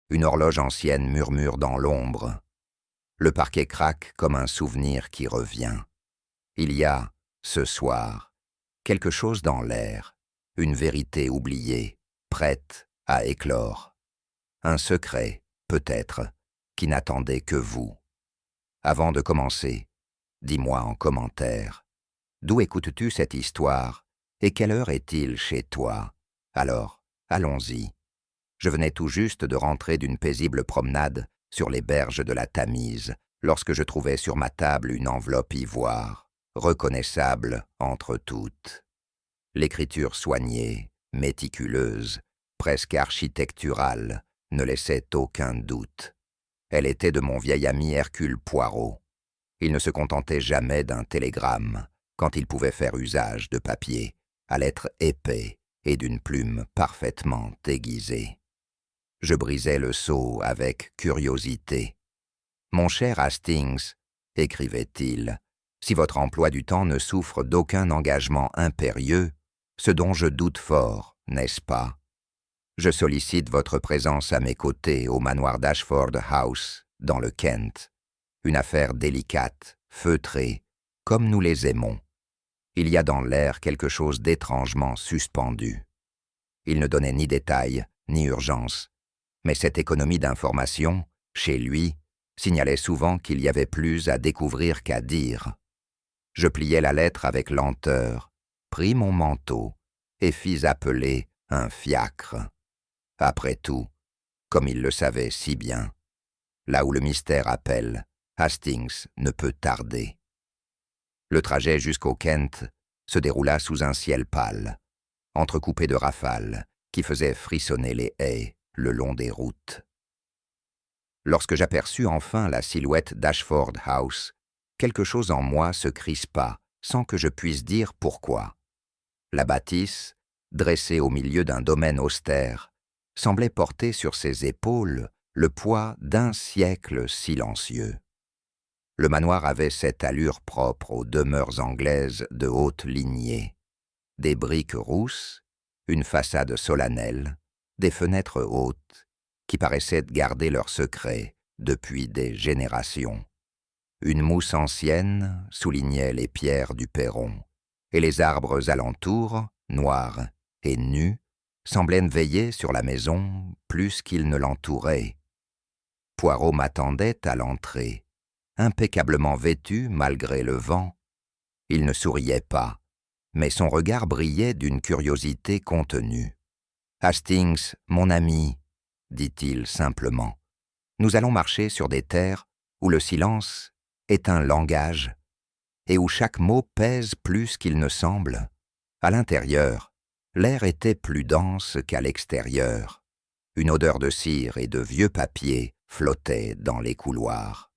Une horloge ancienne murmure dans l'ombre. Le parquet craque comme un souvenir qui revient. Il y a, ce soir, quelque chose dans l'air, une vérité oubliée, prête à éclore. Un secret, peut-être, qui n'attendait que vous. Avant de commencer, dis-moi en commentaire, d'où écoutes-tu cette histoire et quelle heure est-il chez toi? Alors, allons-y. Je venais tout juste de rentrer d'une paisible promenade sur les berges de la Tamise lorsque je trouvai sur ma table une enveloppe ivoire, reconnaissable entre toutes. L'écriture soignée, méticuleuse, presque architecturale, ne laissait aucun doute. Elle était de mon vieil ami Hercule Poirot. Il ne se contentait jamais d'un télégramme, quand il pouvait faire usage de papier, à lettres épais et d'une plume parfaitement aiguisée. Je brisais le sceau avec curiosité. « Mon cher Hastings, écrivait-il, si votre emploi du temps ne souffre d'aucun engagement impérieux, ce dont je doute fort, n'est-ce pas? Je sollicite votre présence à mes côtés au manoir d'Ashford House, dans le Kent. Une affaire délicate, feutrée, comme nous les aimons. Il y a dans l'air quelque chose d'étrangement suspendu. » Il ne donnait ni détails, ni urgence, mais cette économie d'information, chez lui, signalait souvent qu'il y avait plus à découvrir qu'à dire. Je pliai la lettre avec lenteur, pris mon manteau et fis appeler un fiacre. Après tout, comme il le savait si bien, là où le mystère appelle, Hastings ne peut tarder. Le trajet jusqu'au Kent se déroula sous un ciel pâle, entrecoupé de rafales qui faisaient frissonner les haies le long des routes. Lorsque j'aperçus enfin la silhouette d'Ashford House, quelque chose en moi se crispa sans que je puisse dire pourquoi. La bâtisse, dressée au milieu d'un domaine austère, semblait porter sur ses épaules le poids d'un siècle silencieux. Le manoir avait cette allure propre aux demeures anglaises de haute lignée. Des briques rousses, une façade solennelle, des fenêtres hautes, qui paraissaient garder leur secret depuis des générations. Une mousse ancienne soulignait les pierres du perron, et les arbres alentours, noirs et nus, semblaient veiller sur la maison plus qu'ils ne l'entouraient. Poirot m'attendait à l'entrée, impeccablement vêtu malgré le vent. Il ne souriait pas, mais son regard brillait d'une curiosité contenue. « Hastings, mon ami, dit-il simplement, nous allons marcher sur des terres où le silence est un langage et où chaque mot pèse plus qu'il ne semble. À l'intérieur, l'air était plus dense qu'à l'extérieur. Une odeur de cire et de vieux papier flottait dans les couloirs.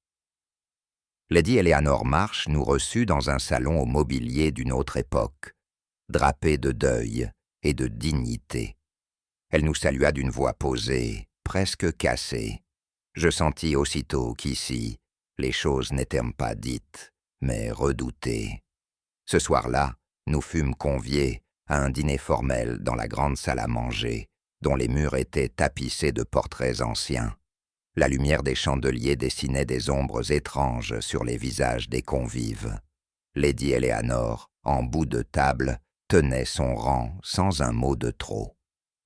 Lady Eleanor March nous reçut dans un salon au mobilier d'une autre époque, drapé de deuil et de dignité. Elle nous salua d'une voix posée, presque cassée. Je sentis aussitôt qu'ici, les choses n'étaient pas dites, mais redoutées. Ce soir-là, nous fûmes conviés à un dîner formel dans la grande salle à manger, dont les murs étaient tapissés de portraits anciens. La lumière des chandeliers dessinait des ombres étranges sur les visages des convives. Lady Eleanor, en bout de table, tenait son rang sans un mot de trop.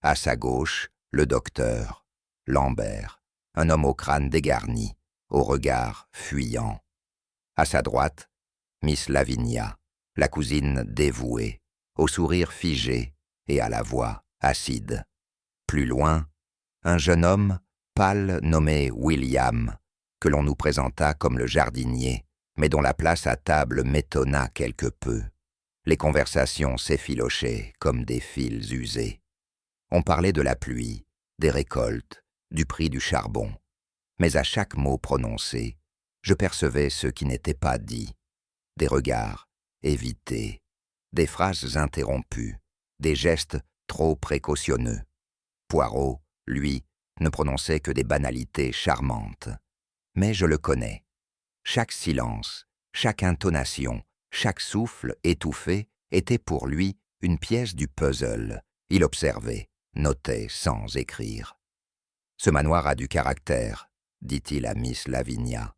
À sa gauche, le docteur, Lambert, un homme au crâne dégarni, au regard fuyant. À sa droite, Miss Lavinia, la cousine dévouée, au sourire figé et à la voix acide. Plus loin, un jeune homme, pâle nommé William, que l'on nous présenta comme le jardinier, mais dont la place à table m'étonna quelque peu. Les conversations s'effilochaient comme des fils usés. On parlait de la pluie, des récoltes, du prix du charbon. Mais à chaque mot prononcé, je percevais ce qui n'était pas dit. Des regards évités, des phrases interrompues, des gestes trop précautionneux. Poirot, lui, ne prononçait que des banalités charmantes. Mais je le connais. Chaque silence, chaque intonation, chaque souffle étouffé était pour lui une pièce du puzzle. Il observait, notait sans écrire. Ce manoir a du caractère, dit-il à Miss Lavinia.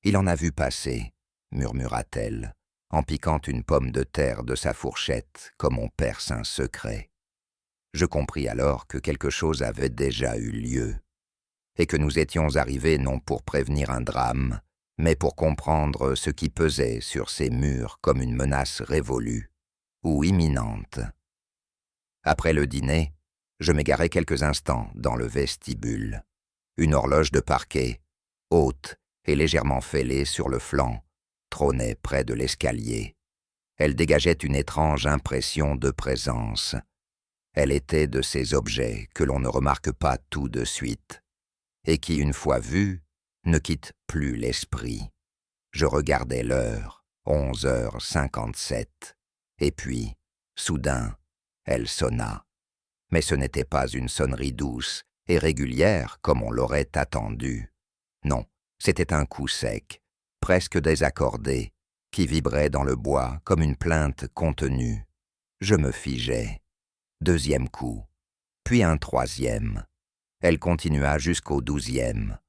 Il en a vu passer, murmura-t-elle, en piquant une pomme de terre de sa fourchette comme on perce un secret. Je compris alors que quelque chose avait déjà eu lieu, et que nous étions arrivés non pour prévenir un drame, mais pour comprendre ce qui pesait sur ces murs comme une menace révolue ou imminente. Après le dîner, je m'égarai quelques instants dans le vestibule. Une horloge de parquet, haute et légèrement fêlée sur le flanc, trônait près de l'escalier. Elle dégageait une étrange impression de présence. Elle était de ces objets que l'on ne remarque pas tout de suite, et qui, une fois vus, ne quittent plus l'esprit. Je regardai l'heure, 11h57, et puis, soudain, elle sonna. Mais ce n'était pas une sonnerie douce et régulière comme on l'aurait attendu. Non, c'était un coup sec, presque désaccordé, qui vibrait dans le bois comme une plainte contenue. Je me figeai. Deuxième coup, puis un troisième. Elle continua jusqu'au 12e.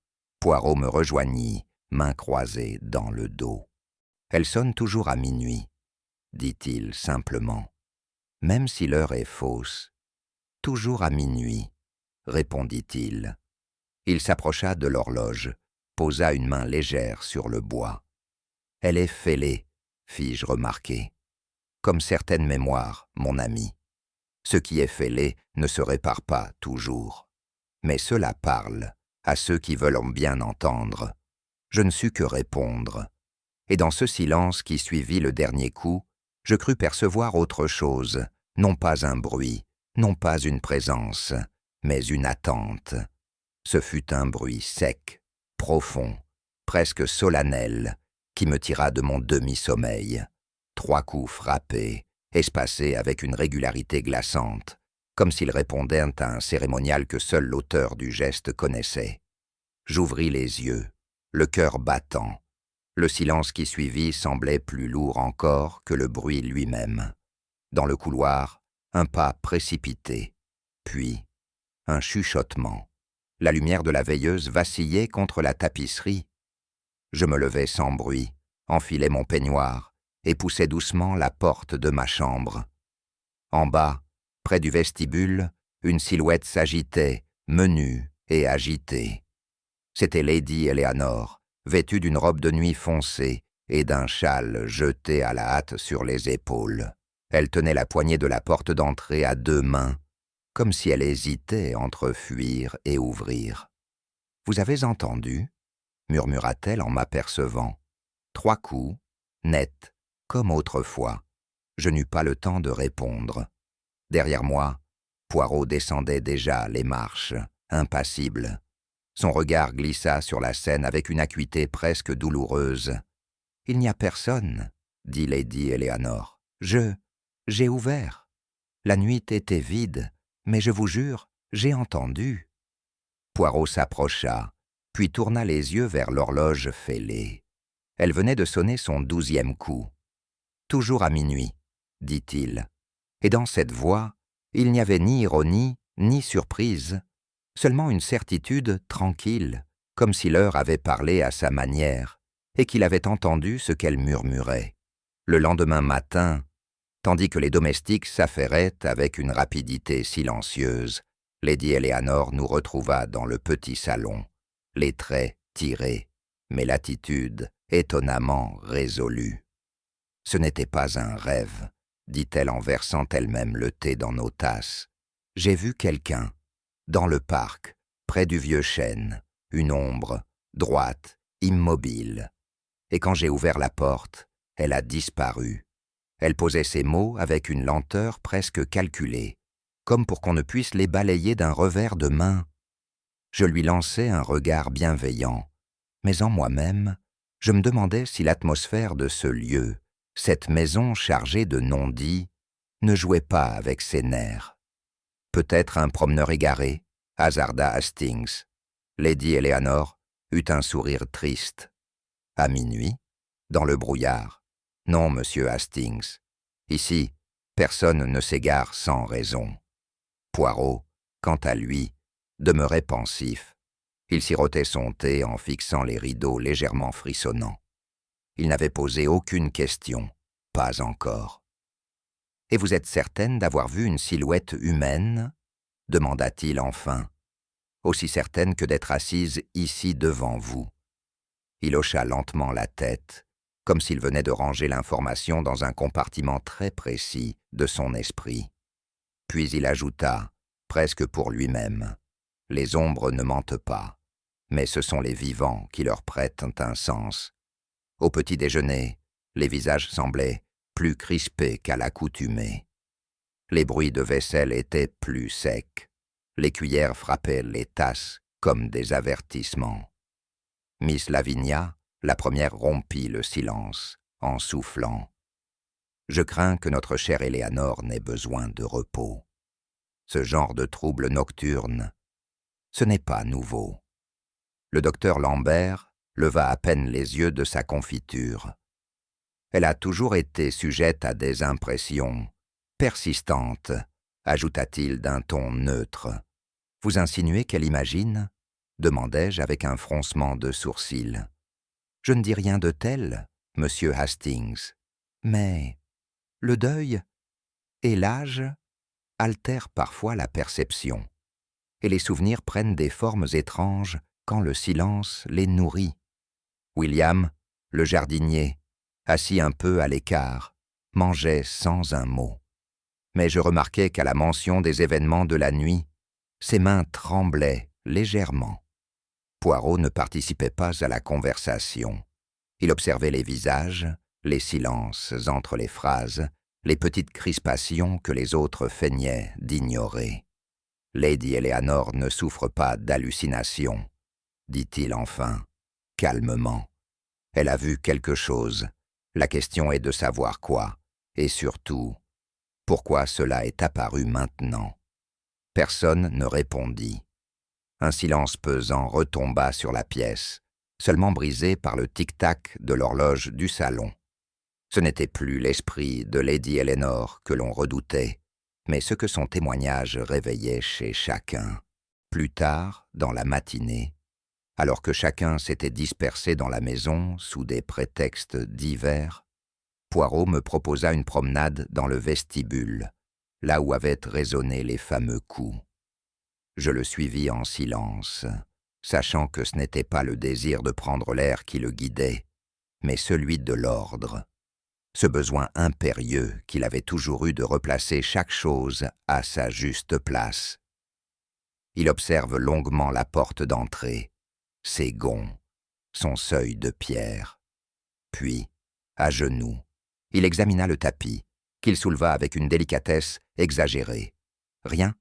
Poirot me rejoignit, mains croisées dans le dos. « Elle sonne toujours à minuit, » dit-il simplement. « Même si l'heure est fausse. Toujours à minuit, » répondit-il. Il s'approcha de l'horloge, posa une main légère sur le bois. « Elle est fêlée, » fis-je remarquer. « Comme certaines mémoires, mon ami. Ce qui est fêlé ne se répare pas toujours. Mais cela parle à ceux qui veulent en bien entendre. » Je ne sus que répondre. Et dans ce silence qui suivit le dernier coup, je crus percevoir autre chose, non pas un bruit, non pas une présence, mais une attente. Ce fut un bruit sec, profond, presque solennel, qui me tira de mon demi-sommeil. 3 coups frappés, espacés avec une régularité glaçante, comme s'ils répondaient à un cérémonial que seul l'auteur du geste connaissait. J'ouvris les yeux, le cœur battant. Le silence qui suivit semblait plus lourd encore que le bruit lui-même. Dans le couloir, un pas précipité, puis un chuchotement. La lumière de la veilleuse vacillait contre la tapisserie. Je me levai sans bruit, enfilai mon peignoir et poussai doucement la porte de ma chambre. En bas, près du vestibule, une silhouette s'agitait, menue et agitée. C'était Lady Eleanor, vêtue d'une robe de nuit foncée et d'un châle jeté à la hâte sur les épaules. Elle tenait la poignée de la porte d'entrée à 2 mains, comme si elle hésitait entre fuir et ouvrir. « Vous avez entendu ?» murmura-t-elle en m'apercevant. 3 coups, nets, comme autrefois. Je n'eus pas le temps de répondre. Derrière moi, Poirot descendait déjà les marches, impassible. Son regard glissa sur la scène avec une acuité presque douloureuse. « Il n'y a personne, » dit Lady Eleanor. « J'ai ouvert. La nuit était vide, mais je vous jure, j'ai entendu. » Poirot s'approcha, puis tourna les yeux vers l'horloge fêlée. Elle venait de sonner son 12e coup. « Toujours à minuit, » dit-il. Et dans cette voix, il n'y avait ni ironie, ni surprise. Seulement une certitude tranquille, comme si l'heure avait parlé à sa manière, et qu'il avait entendu ce qu'elle murmurait. Le lendemain matin, tandis que les domestiques s'affairaient avec une rapidité silencieuse, Lady Eleanor nous retrouva dans le petit salon, les traits tirés, mais l'attitude étonnamment résolue. « Ce n'était pas un rêve, » dit-elle en versant elle-même le thé dans nos tasses. « J'ai vu quelqu'un. Dans le parc, près du vieux chêne, une ombre, droite, immobile. Et quand j'ai ouvert la porte, elle a disparu. Elle posait ces mots avec une lenteur presque calculée, comme pour qu'on ne puisse les balayer d'un revers de main. Je lui lançai un regard bienveillant, mais en moi-même, je me demandais si l'atmosphère de ce lieu, cette maison chargée de non-dits, ne jouait pas avec ses nerfs. Peut-être un promeneur égaré, hasarda Hastings. Lady Eleanor eut un sourire triste. À minuit, dans le brouillard. Non, monsieur Hastings. Ici, personne ne s'égare sans raison. Poirot, quant à lui, demeurait pensif. Il sirotait son thé en fixant les rideaux légèrement frissonnants. Il n'avait posé aucune question, pas encore. « Et vous êtes certaine d'avoir vu une silhouette humaine ?» demanda-t-il enfin. « Aussi certaine que d'être assise ici devant vous. » Il hocha lentement la tête, comme s'il venait de ranger l'information dans un compartiment très précis de son esprit. Puis il ajouta, presque pour lui-même, « Les ombres ne mentent pas, mais ce sont les vivants qui leur prêtent un sens. » Au petit déjeuner, les visages semblaient plus crispés qu'à l'accoutumée. Les bruits de vaisselle étaient plus secs. Les cuillères frappaient les tasses comme des avertissements. Miss Lavinia, la première, rompit le silence en soufflant. « Je crains que notre chère Éléanore n'ait besoin de repos. Ce genre de trouble nocturne, ce n'est pas nouveau. » Le docteur Lambert leva à peine les yeux de sa confiture. « Elle a toujours été sujette à des impressions persistantes, » ajouta-t-il d'un ton neutre. « Vous insinuez qu'elle imagine ?» demandai-je avec un froncement de sourcils. « Je ne dis rien de tel, monsieur Hastings, mais le deuil et l'âge altèrent parfois la perception, et les souvenirs prennent des formes étranges quand le silence les nourrit. William, le jardinier, assis un peu à l'écart, mangeait sans un mot. Mais je remarquai qu'à la mention des événements de la nuit, ses mains tremblaient légèrement. Poirot ne participait pas à la conversation. Il observait les visages, les silences entre les phrases, les petites crispations que les autres feignaient d'ignorer. « Lady Éléanore ne souffre pas d'hallucinations, » dit-il enfin, calmement. « Elle a vu quelque chose. La question est de savoir quoi, et surtout, pourquoi cela est apparu maintenant. » Personne ne répondit. Un silence pesant retomba sur la pièce, seulement brisé par le tic-tac de l'horloge du salon. Ce n'était plus l'esprit de Lady Eleanor que l'on redoutait, mais ce que son témoignage réveillait chez chacun. Plus tard, dans la matinée, alors que chacun s'était dispersé dans la maison sous des prétextes divers, Poirot me proposa une promenade dans le vestibule, là où avaient résonné les fameux coups. Je le suivis en silence, sachant que ce n'était pas le désir de prendre l'air qui le guidait, mais celui de l'ordre, ce besoin impérieux qu'il avait toujours eu de replacer chaque chose à sa juste place. Il observe longuement la porte d'entrée, ses gonds, son seuil de pierre. Puis, à genoux, il examina le tapis, qu'il souleva avec une délicatesse exagérée. Rien.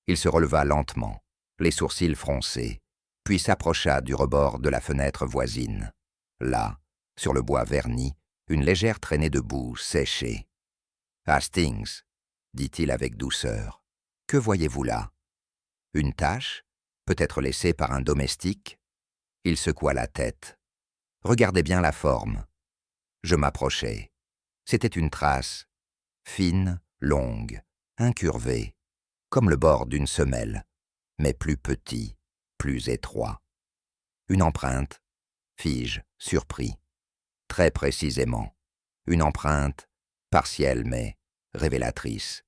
Il se releva lentement, les sourcils froncés, puis s'approcha du rebord de la fenêtre voisine. Là, sur le bois verni, une légère traînée de boue séchée. « Hastings, » dit-il avec douceur, « que voyez-vous là? Une tache, peut-être laissée par un domestique ?» Il secoua la tête. « Regardez bien la forme. » Je m'approchai. C'était une trace, fine, longue, incurvée, comme le bord d'une semelle, mais plus petit, plus étroit. Une empreinte, fis-je, surpris. Très précisément, une empreinte, partielle mais révélatrice.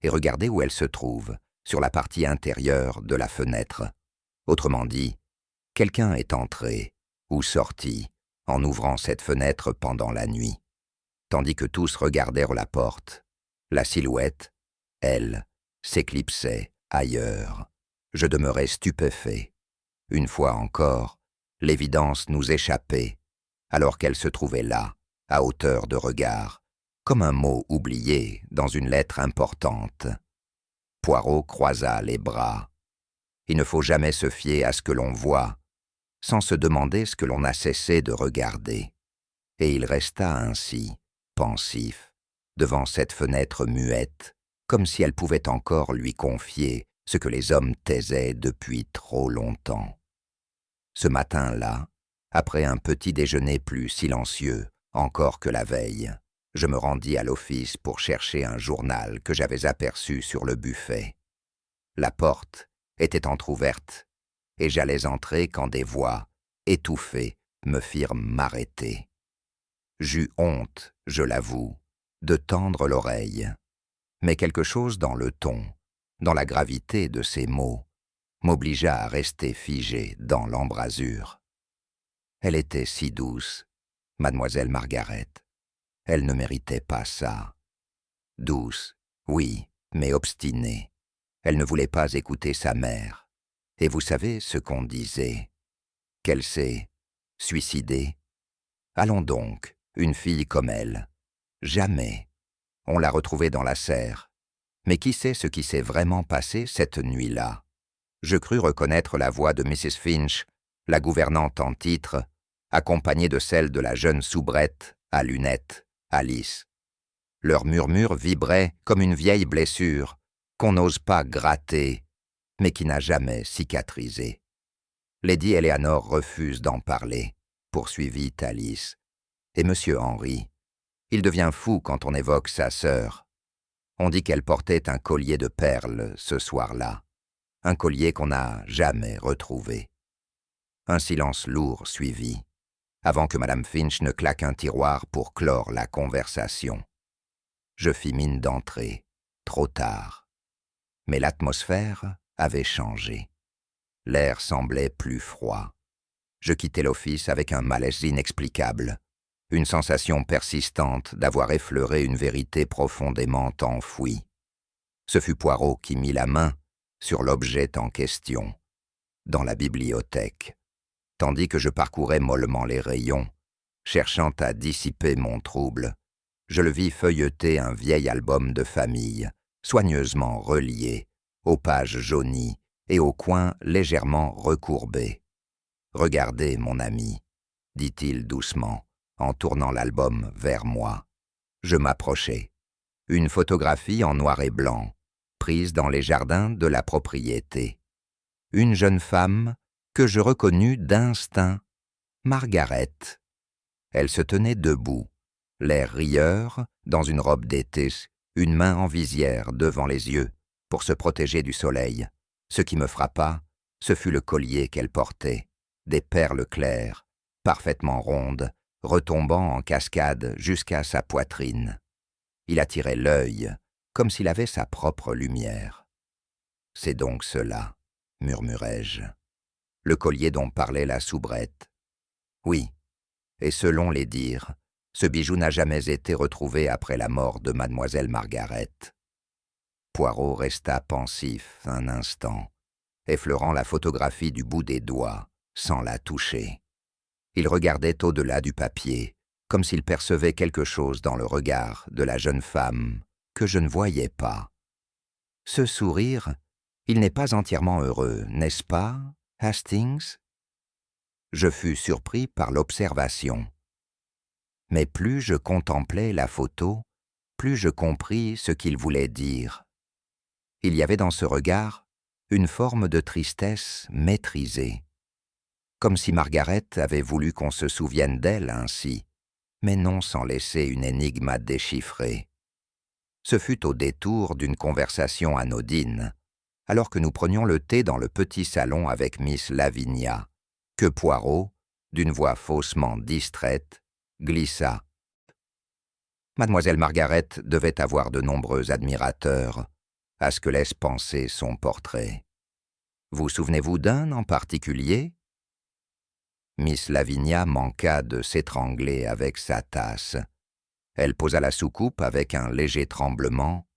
Et regardez où elle se trouve, sur la partie intérieure de la fenêtre. Autrement dit, quelqu'un est entré ou sorti en ouvrant cette fenêtre pendant la nuit. Tandis que tous regardèrent la porte, la silhouette, elle, s'éclipsait ailleurs. Je demeurais stupéfait. Une fois encore, l'évidence nous échappait, alors qu'elle se trouvait là, à hauteur de regard, comme un mot oublié dans une lettre importante. Poirot croisa les bras. Il ne faut jamais se fier à ce que l'on voit, sans se demander ce que l'on a cessé de regarder. Et il resta ainsi, pensif, devant cette fenêtre muette, comme si elle pouvait encore lui confier ce que les hommes taisaient depuis trop longtemps. Ce matin-là, après un petit déjeuner plus silencieux encore que la veille, je me rendis à l'office pour chercher un journal que j'avais aperçu sur le buffet. La porte était entr'ouverte, et j'allais entrer quand des voix, étouffées, me firent m'arrêter. J'eus honte, je l'avoue, de tendre l'oreille, mais quelque chose dans le ton, dans la gravité de ces mots, m'obligea à rester figé dans l'embrasure. Elle était si douce, mademoiselle Margaret. Elle ne méritait pas ça. Douce, oui, mais obstinée. Elle ne voulait pas écouter sa mère. Et vous savez ce qu'on disait? Qu'elle s'est suicidée? Allons donc, une fille comme elle. Jamais. On l'a retrouvée dans la serre. Mais qui sait ce qui s'est vraiment passé cette nuit-là? Je crus reconnaître la voix de Mrs. Finch, la gouvernante en titre, accompagnée de celle de la jeune soubrette à lunettes, Alice. Leur murmure vibrait comme une vieille blessure qu'on n'ose pas gratter, mais qui n'a jamais cicatrisé. Lady Eleanor refuse d'en parler, poursuivit Alice. Et Monsieur Henry, il devient fou quand on évoque sa sœur. On dit qu'elle portait un collier de perles ce soir-là, un collier qu'on n'a jamais retrouvé. Un silence lourd suivit, avant que Madame Finch ne claque un tiroir pour clore la conversation. Je fis mine d'entrer, trop tard. Mais l'atmosphère avait changé. L'air semblait plus froid. Je quittai l'office avec un malaise inexplicable, une sensation persistante d'avoir effleuré une vérité profondément enfouie. Ce fut Poirot qui mit la main sur l'objet en question, dans la bibliothèque, tandis que je parcourais mollement les rayons, cherchant à dissiper mon trouble. Je le vis feuilleter un vieil album de famille, soigneusement relié, aux pages jaunies et aux coins légèrement recourbés. « Regardez, mon ami, » dit-il doucement, en tournant l'album vers moi. Je m'approchai. Une photographie en noir et blanc, prise dans les jardins de la propriété. Une jeune femme que je reconnus d'instinct, Margaret. Elle se tenait debout, l'air rieur, dans une robe d'été, une main en visière devant les yeux, pour se protéger du soleil. Ce qui me frappa, ce fut le collier qu'elle portait, des perles claires, parfaitement rondes, retombant en cascade jusqu'à sa poitrine. Il attirait l'œil, comme s'il avait sa propre lumière. « C'est donc cela, » murmurai-je. « Le collier dont parlait la soubrette. » « Oui, et selon les dires, ce bijou n'a jamais été retrouvé après la mort de mademoiselle Margaret. » Poirot resta pensif un instant, effleurant la photographie du bout des doigts, sans la toucher. Il regardait au-delà du papier, comme s'il percevait quelque chose dans le regard de la jeune femme que je ne voyais pas. Ce sourire, il n'est pas entièrement heureux, n'est-ce pas, Hastings? Je fus surpris par l'observation. Mais plus je contemplais la photo, plus je compris ce qu'il voulait dire. Il y avait dans ce regard une forme de tristesse maîtrisée, comme si Margaret avait voulu qu'on se souvienne d'elle ainsi, mais non sans laisser une énigme à déchiffrer. Ce fut au détour d'une conversation anodine, alors que nous prenions le thé dans le petit salon avec Miss Lavinia, que Poirot, d'une voix faussement distraite, glissa. Mademoiselle Margaret devait avoir de nombreux admirateurs, à ce que laisse penser son portrait. Vous souvenez-vous d'un en particulier? Miss Lavinia manqua de s'étrangler avec sa tasse. Elle posa la soucoupe avec un léger tremblement,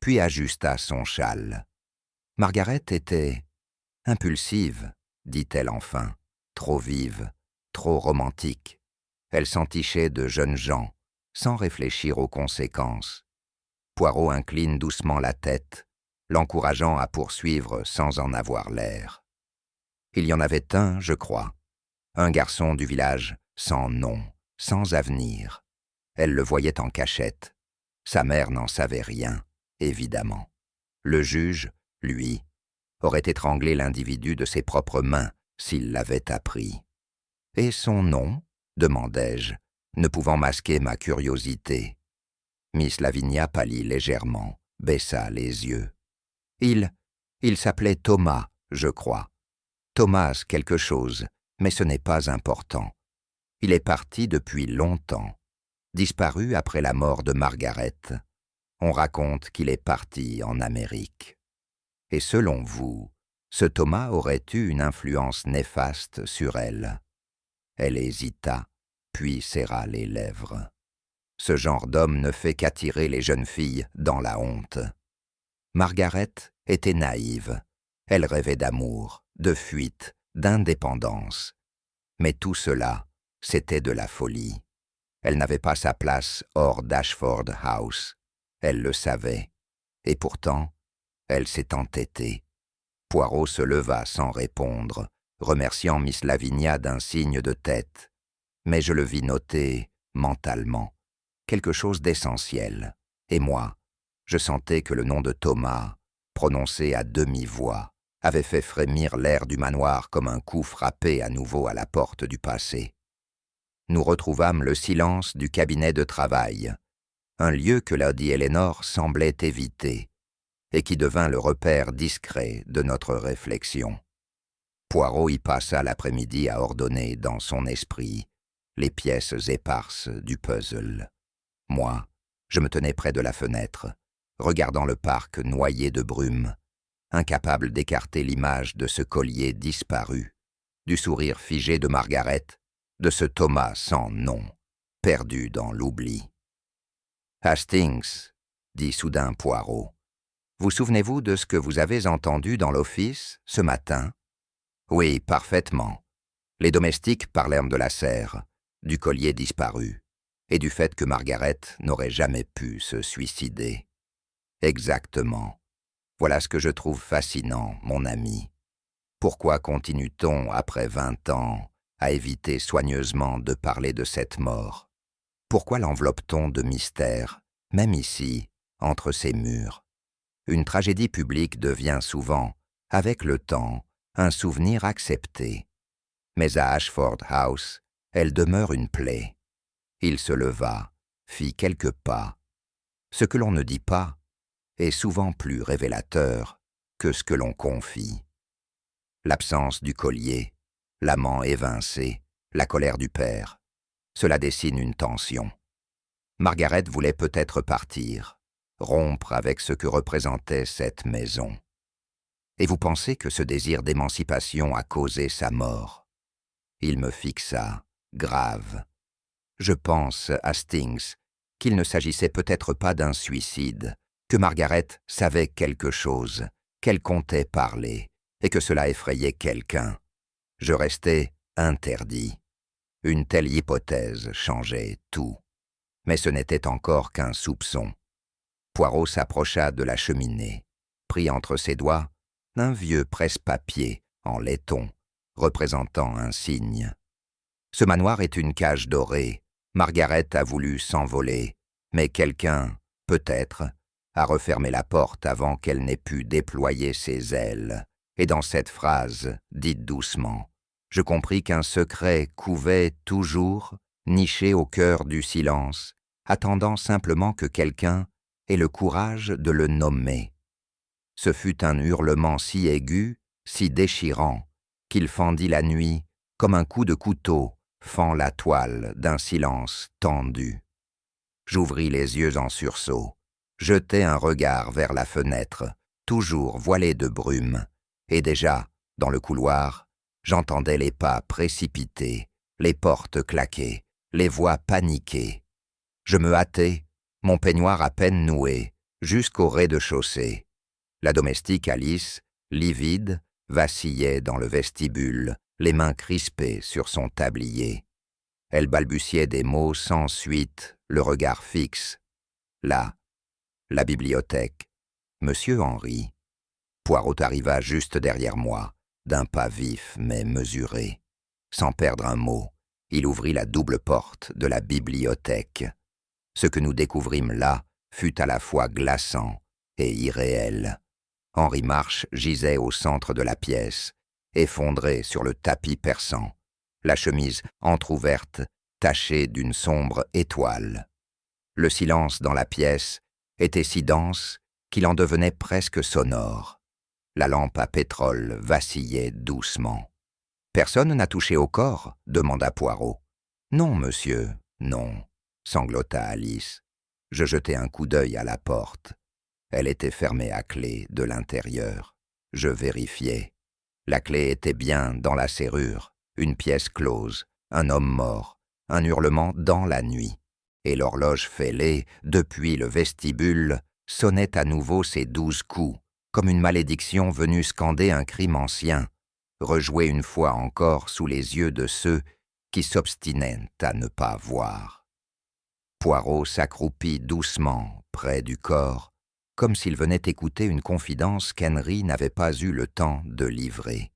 puis ajusta son châle. Margaret était impulsive, dit-elle enfin, trop vive, trop romantique. Elle s'entichait de jeunes gens, sans réfléchir aux conséquences. Poirot incline doucement la tête, l'encourageant à poursuivre sans en avoir l'air. Il y en avait un, je crois, un garçon du village sans nom, sans avenir. Elle le voyait en cachette. Sa mère n'en savait rien, évidemment. Le juge, lui, aurait étranglé l'individu de ses propres mains s'il l'avait appris. « Et son nom ?» demandai-je, ne pouvant masquer ma curiosité. Miss Lavinia pâlit légèrement, baissa les yeux. « Il s'appelait Thomas, je crois. Thomas quelque chose, mais ce n'est pas important. Il est parti depuis longtemps, disparu après la mort de Margaret. On raconte qu'il est parti en Amérique. Et selon vous, ce Thomas aurait eu une influence néfaste sur elle. Elle hésita, puis serra les lèvres. Ce genre d'homme ne fait qu'attirer les jeunes filles dans la honte. Margaret était naïve. Elle rêvait d'amour, de fuite, d'indépendance. Mais tout cela, c'était de la folie. Elle n'avait pas sa place hors d'Ashford House. Elle le savait. Et pourtant, elle s'est entêtée. Poirot se leva sans répondre, remerciant Miss Lavinia d'un signe de tête. Mais je le vis noter, mentalement, quelque chose d'essentiel. Et moi, je sentais que le nom de Thomas, prononcé à demi-voix, avait fait frémir l'air du manoir comme un coup frappé à nouveau à la porte du passé. Nous retrouvâmes le silence du cabinet de travail, un lieu que Lady Eleanor semblait éviter, et qui devint le repère discret de notre réflexion. Poirot y passa l'après-midi à ordonner dans son esprit les pièces éparses du puzzle. Moi, je me tenais près de la fenêtre, regardant le parc noyé de brume, incapable d'écarter l'image de ce collier disparu, du sourire figé de Margaret, de ce Thomas sans nom, perdu dans l'oubli. « Hastings, dit soudain Poirot, vous souvenez-vous de ce que vous avez entendu dans l'office ce matin ?»« Oui, parfaitement. Les domestiques parlèrent de la serre, du collier disparu, et du fait que Margaret n'aurait jamais pu se suicider. »« Exactement. Voilà ce que je trouve fascinant, mon ami. Pourquoi continue-t-on, après 20 ans, à éviter soigneusement de parler de cette mort? Pourquoi l'enveloppe-t-on de mystère, même ici, entre ces murs? Une tragédie publique devient souvent, avec le temps, un souvenir accepté. Mais à Ashford House, elle demeure une plaie. Il se leva, fit quelques pas. Ce que l'on ne dit pas est souvent plus révélateur que ce que l'on confie. L'absence du collier, l'amant évincé, la colère du père, cela dessine une tension. Margaret voulait peut-être partir, rompre avec ce que représentait cette maison. Et vous pensez que ce désir d'émancipation a causé sa mort? Il me fixa, grave. Je pense, Hastings, qu'il ne s'agissait peut-être pas d'un suicide, que Margaret savait quelque chose, qu'elle comptait parler, et que cela effrayait quelqu'un. Je restais interdit. Une telle hypothèse changeait tout. Mais ce n'était encore qu'un soupçon. Poirot s'approcha de la cheminée, prit entre ses doigts un vieux presse-papier en laiton, représentant un cygne. Ce manoir est une cage dorée. Margaret a voulu s'envoler, mais quelqu'un, peut-être, a refermé la porte avant qu'elle n'ait pu déployer ses ailes. Et dans cette phrase, dite doucement, je compris qu'un secret couvait toujours, niché au cœur du silence, attendant simplement que quelqu'un ait le courage de le nommer. Ce fut un hurlement si aigu, si déchirant, qu'il fendit la nuit comme un coup de couteau fend la toile d'un silence tendu. J'ouvris les yeux en sursaut, jetai un regard vers la fenêtre, toujours voilée de brume, et déjà, dans le couloir, j'entendais les pas précipités, les portes claquer, les voix paniquer. Je me hâtai, mon peignoir à peine noué, jusqu'au rez-de-chaussée. La domestique Alice, livide, vacillait dans le vestibule, les mains crispées sur son tablier. Elle balbutiait des mots sans suite, le regard fixe. Là, la bibliothèque. Monsieur Henry. Poirot arriva juste derrière moi, d'un pas vif mais mesuré. Sans perdre un mot, il ouvrit la double porte de la bibliothèque. Ce que nous découvrîmes là fut à la fois glaçant et irréel. Henri Marche gisait au centre de la pièce, effondré sur le tapis persan, la chemise entr'ouverte, tachée d'une sombre étoile. Le silence dans la pièce était si dense qu'il en devenait presque sonore. La lampe à pétrole vacillait doucement. « Personne n'a touché au corps ?» demanda Poirot. « Non, monsieur, non, » sanglota Alice. Je jetai un coup d'œil à la porte. Elle était fermée à clé de l'intérieur. Je vérifiai. La clé était bien dans la serrure, une pièce close, un homme mort, un hurlement dans la nuit. Et l'horloge fêlée, depuis le vestibule, sonnait à nouveau ses 12 coups, comme une malédiction venue scander un crime ancien, rejoué une fois encore sous les yeux de ceux qui s'obstinaient à ne pas voir. Poirot s'accroupit doucement près du corps, comme s'il venait écouter une confidence qu'Henry n'avait pas eu le temps de livrer.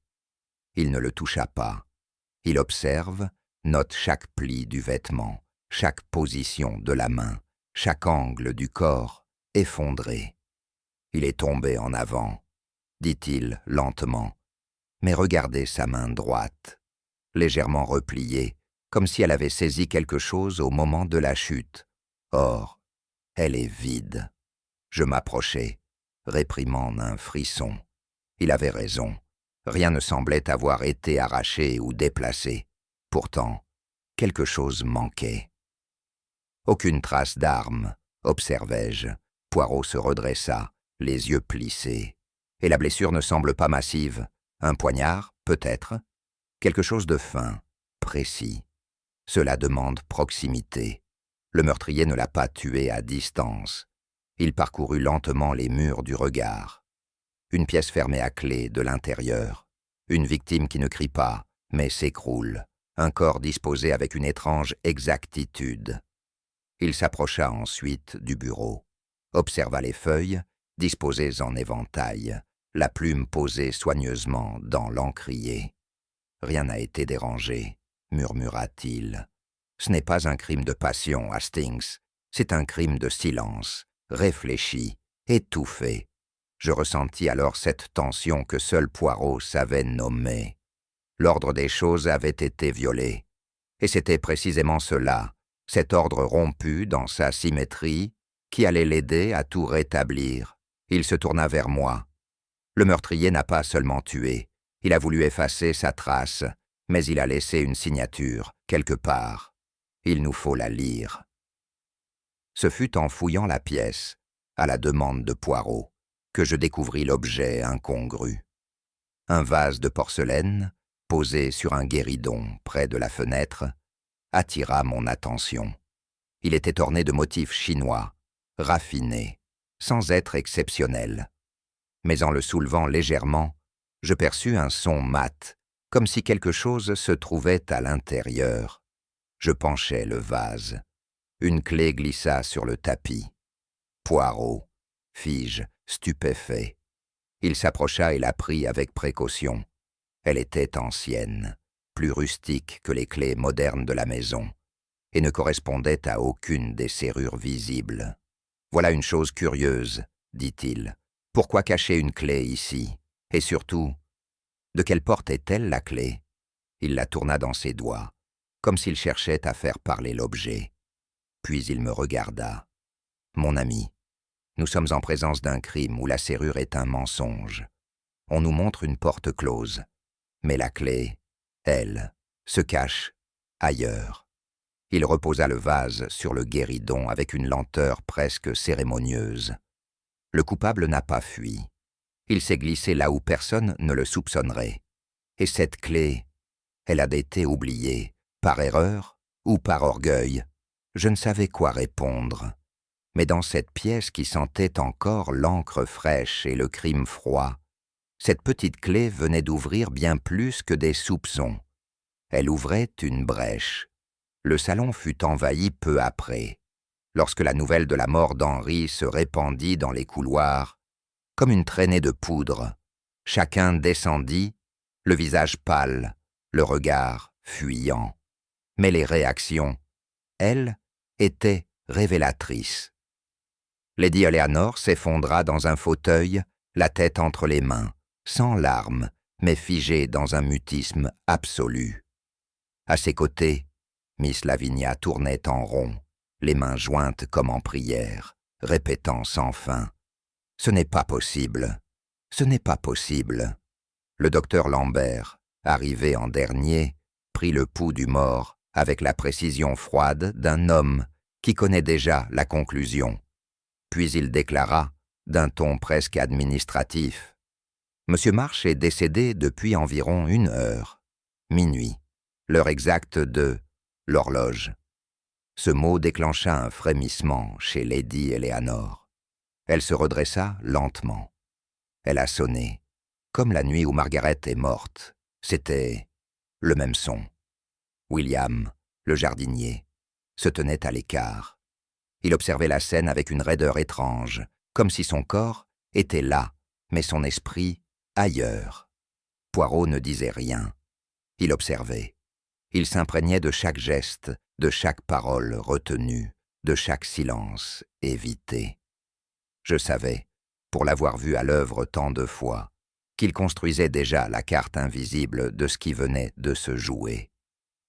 Il ne le toucha pas. Il observe, note chaque pli du vêtement, chaque position de la main, chaque angle du corps effondré. Il est tombé en avant, dit-il lentement, mais regardez sa main droite, légèrement repliée, comme si elle avait saisi quelque chose au moment de la chute. Or, elle est vide. Je m'approchai, réprimant un frisson. Il avait raison. Rien ne semblait avoir été arraché ou déplacé. Pourtant, quelque chose manquait. Aucune trace d'arme, observai-je. Poirot se redressa, les yeux plissés. Et la blessure ne semble pas massive. Un poignard, peut-être. Quelque chose de fin, précis. Cela demande proximité. Le meurtrier ne l'a pas tué à distance. Il parcourut lentement les murs du regard. Une pièce fermée à clé de l'intérieur. Une victime qui ne crie pas, mais s'écroule. Un corps disposé avec une étrange exactitude. Il s'approcha ensuite du bureau, observa les feuilles, disposées en éventail, la plume posée soigneusement dans l'encrier. « Rien n'a été dérangé », murmura-t-il. « Ce n'est pas un crime de passion, Hastings, c'est un crime de silence, réfléchi, étouffé. » Je ressentis alors cette tension que seul Poirot savait nommer. L'ordre des choses avait été violé. Et c'était précisément cela, cet ordre rompu dans sa symétrie, qui allait l'aider à tout rétablir. Il se tourna vers moi. Le meurtrier n'a pas seulement tué, il a voulu effacer sa trace, mais il a laissé une signature, quelque part. Il nous faut la lire. Ce fut en fouillant la pièce, à la demande de Poirot, que je découvris l'objet incongru. Un vase de porcelaine, posé sur un guéridon près de la fenêtre, attira mon attention. Il était orné de motifs chinois, raffinés, sans être exceptionnels. Mais en le soulevant légèrement, je perçus un son mat, comme si quelque chose se trouvait à l'intérieur. Je penchai le vase. Une clé glissa sur le tapis. Poirot, fis-je, stupéfait. Il s'approcha et la prit avec précaution. Elle était ancienne, plus rustique que les clés modernes de la maison, et ne correspondait à aucune des serrures visibles. « Voilà une chose curieuse, » dit-il. « Pourquoi cacher une clé ici? Et surtout, de quelle porte est-elle la clé ?» Il la tourna dans ses doigts, comme s'il cherchait à faire parler l'objet. Puis il me regarda. « Mon ami, nous sommes en présence d'un crime où la serrure est un mensonge. On nous montre une porte close, mais la clé, elle, se cache ailleurs. » Il reposa le vase sur le guéridon avec une lenteur presque cérémonieuse. Le coupable n'a pas fui. Il s'est glissé là où personne ne le soupçonnerait. Et cette clé, elle a été oubliée, par erreur ou par orgueil. Je ne savais quoi répondre. Mais dans cette pièce qui sentait encore l'encre fraîche et le crime froid, cette petite clé venait d'ouvrir bien plus que des soupçons. Elle ouvrait une brèche. Le salon fut envahi peu après, lorsque la nouvelle de la mort d'Henry se répandit dans les couloirs, comme une traînée de poudre. Chacun descendit, le visage pâle, le regard fuyant. Mais les réactions, elles, étaient révélatrices. Lady Eleanor s'effondra dans un fauteuil, la tête entre les mains, sans larmes, mais figée dans un mutisme absolu. À ses côtés, Miss Lavinia tournait en rond, les mains jointes comme en prière, répétant sans fin « Ce n'est pas possible. Ce n'est pas possible. Le docteur Lambert, arrivé en dernier, prit le pouls du mort avec la précision froide d'un homme qui connaît déjà la conclusion. Puis il déclara, d'un ton presque administratif, « Monsieur March est décédé depuis environ 1 heure, minuit, l'heure exacte de l'horloge. » Ce mot déclencha un frémissement chez Lady Eleanor. Elle se redressa lentement. Elle a sonné, comme la nuit où Margaret est morte. C'était le même son. William, le jardinier, se tenait à l'écart. Il observait la scène avec une raideur étrange, comme si son corps était là, mais son esprit ailleurs. Poirot ne disait rien. Il observait. Il s'imprégnait de chaque geste, de chaque parole retenue, de chaque silence évité. Je savais, pour l'avoir vu à l'œuvre tant de fois, qu'il construisait déjà la carte invisible de ce qui venait de se jouer.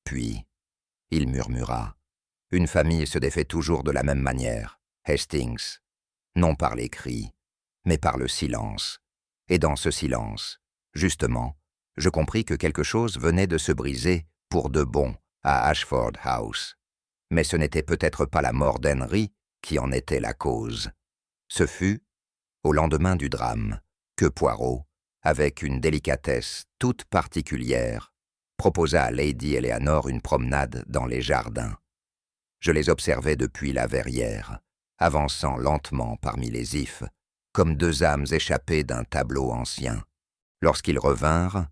Puis, il murmura, « Une famille se défait toujours de la même manière, Hastings, non par les cris, mais par le silence. Et dans ce silence, justement, je compris que quelque chose venait de se briser pour de bon à Ashford House. Mais ce n'était peut-être pas la mort d'Henry qui en était la cause. Ce fut, au lendemain du drame, que Poirot, avec une délicatesse toute particulière, proposa à Lady Eleanor une promenade dans les jardins. Je les observais depuis la verrière, avançant lentement parmi les ifs, comme 2 âmes échappées d'un tableau ancien. Lorsqu'ils revinrent,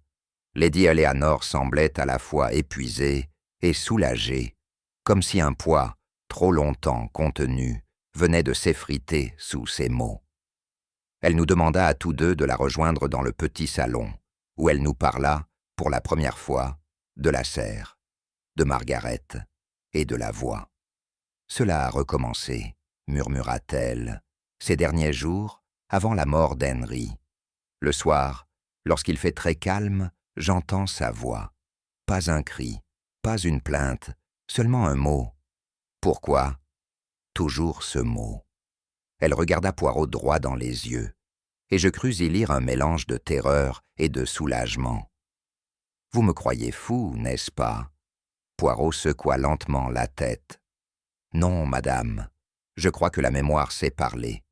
Lady Eleanor semblait à la fois épuisée et soulagée, comme si un poids, trop longtemps contenu, venait de s'effriter sous ses mots. Elle nous demanda à tous deux de la rejoindre dans le petit salon, où elle nous parla, pour la première fois, de la serre, de Margaret et de la voix. « Cela a recommencé, » murmura-t-elle, « ces derniers jours, avant la mort d'Henry. Le soir, lorsqu'il fait très calme, j'entends sa voix. Pas un cri, pas une plainte, seulement un mot. Pourquoi ? Toujours ce mot. » Elle regarda Poirot droit dans les yeux, et je crus y lire un mélange de terreur et de soulagement. « Vous me croyez fou, n'est-ce pas ?» Poirot secoua lentement la tête. « Non, madame, je crois que la mémoire sait parler,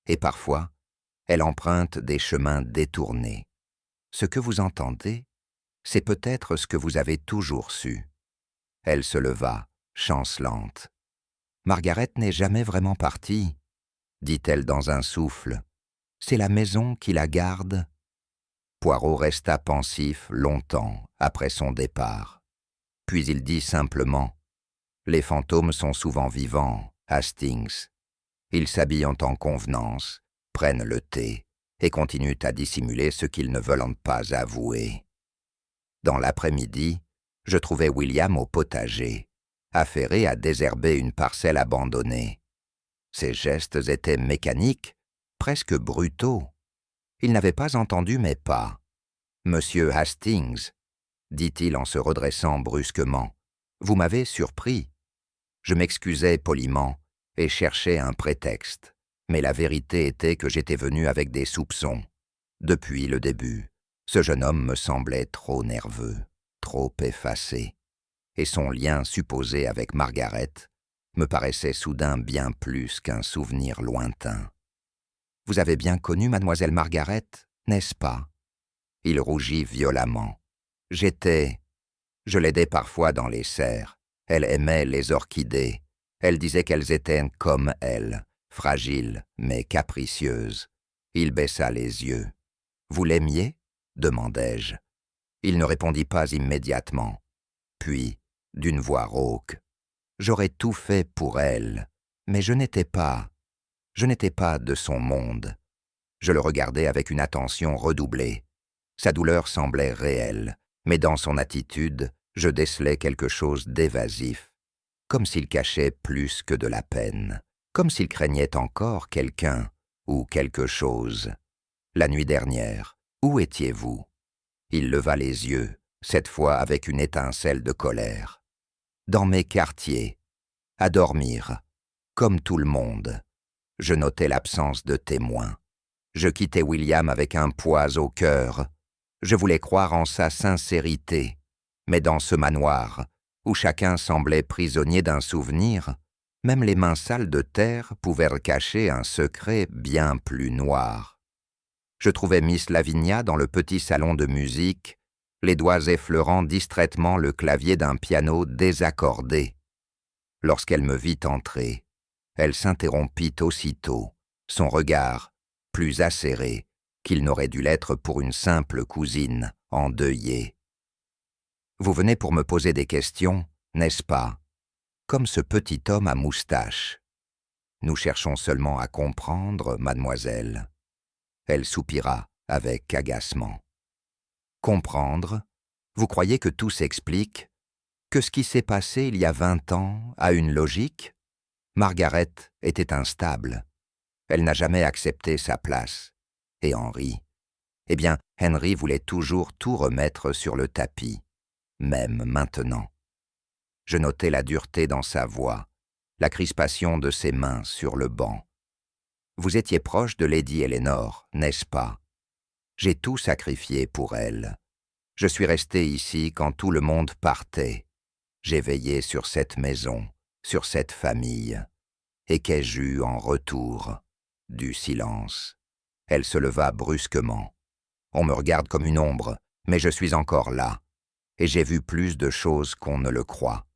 et parfois, elle emprunte des chemins détournés. Ce que vous entendez, c'est peut-être ce que vous avez toujours su. » Elle se leva, chancelante. « Margaret n'est jamais vraiment partie, » dit-elle dans un souffle. « C'est la maison qui la garde. » Poirot resta pensif longtemps après son départ. Puis il dit simplement, « Les fantômes sont souvent vivants, Hastings. Ils s'habillent en convenance, prennent le thé et continuent à dissimuler ce qu'ils ne veulent pas avouer. » Dans l'après-midi, je trouvais William au potager, affairé à désherber une parcelle abandonnée. Ses gestes étaient mécaniques, presque brutaux. Il n'avait pas entendu mes pas. « Monsieur Hastings, » dit-il en se redressant brusquement, « vous m'avez surpris. » Je m'excusais poliment et cherchais un prétexte, mais la vérité était que j'étais venu avec des soupçons. Depuis le début, ce jeune homme me semblait trop nerveux, trop effacé, et son lien supposé avec Margaret me paraissait soudain bien plus qu'un souvenir lointain. « Vous avez bien connu mademoiselle Margaret, n'est-ce pas ?» Il rougit violemment. « Je l'aidais parfois dans les serres. Elle aimait les orchidées. Elle disait qu'elles étaient comme elle, fragiles mais capricieuses. » Il baissa les yeux. « Vous l'aimiez ?» demandai-je. Il ne répondit pas immédiatement. Puis, d'une voix rauque, « J'aurais tout fait pour elle, mais je n'étais pas de son monde. » Je le regardais avec une attention redoublée. Sa douleur semblait réelle, mais dans son attitude, je décelais quelque chose d'évasif, comme s'il cachait plus que de la peine, comme s'il craignait encore quelqu'un ou quelque chose. « La nuit dernière, où étiez-vous » Il leva les yeux, cette fois avec une étincelle de colère. « Dans mes quartiers, à dormir, comme tout le monde. » Je notais l'absence de témoins. Je quittais William avec un poids au cœur. Je voulais croire en sa sincérité, mais dans ce manoir, où chacun semblait prisonnier d'un souvenir, même les mains sales de terre pouvaient cacher un secret bien plus noir. Je trouvais Miss Lavinia dans le petit salon de musique, les doigts effleurant distraitement le clavier d'un piano désaccordé. Lorsqu'elle me vit entrer, elle s'interrompit aussitôt, son regard, plus acéré qu'il n'aurait dû l'être pour une simple cousine endeuillée. « Vous venez pour me poser des questions, n'est-ce pas? Comme ce petit homme à moustache. Nous cherchons seulement à comprendre, mademoiselle. » Elle soupira avec agacement. « Comprendre? Vous croyez que tout s'explique? Que ce qui s'est passé il y a 20 ans a une logique? Margaret était instable. Elle n'a jamais accepté sa place. Et Henry? Eh bien, Henry voulait toujours tout remettre sur le tapis, même maintenant. Je notais la dureté dans sa voix, la crispation de ses mains sur le banc. Vous étiez proche de Lady Eleanor, n'est-ce pas? J'ai tout sacrifié pour elle. Je suis resté ici quand tout le monde partait. J'ai veillé sur cette maison, sur cette famille. Et qu'ai-je eu en retour? Du silence. Elle se leva brusquement. On me regarde comme une ombre, mais je suis encore là. Et j'ai vu plus de choses qu'on ne le croit.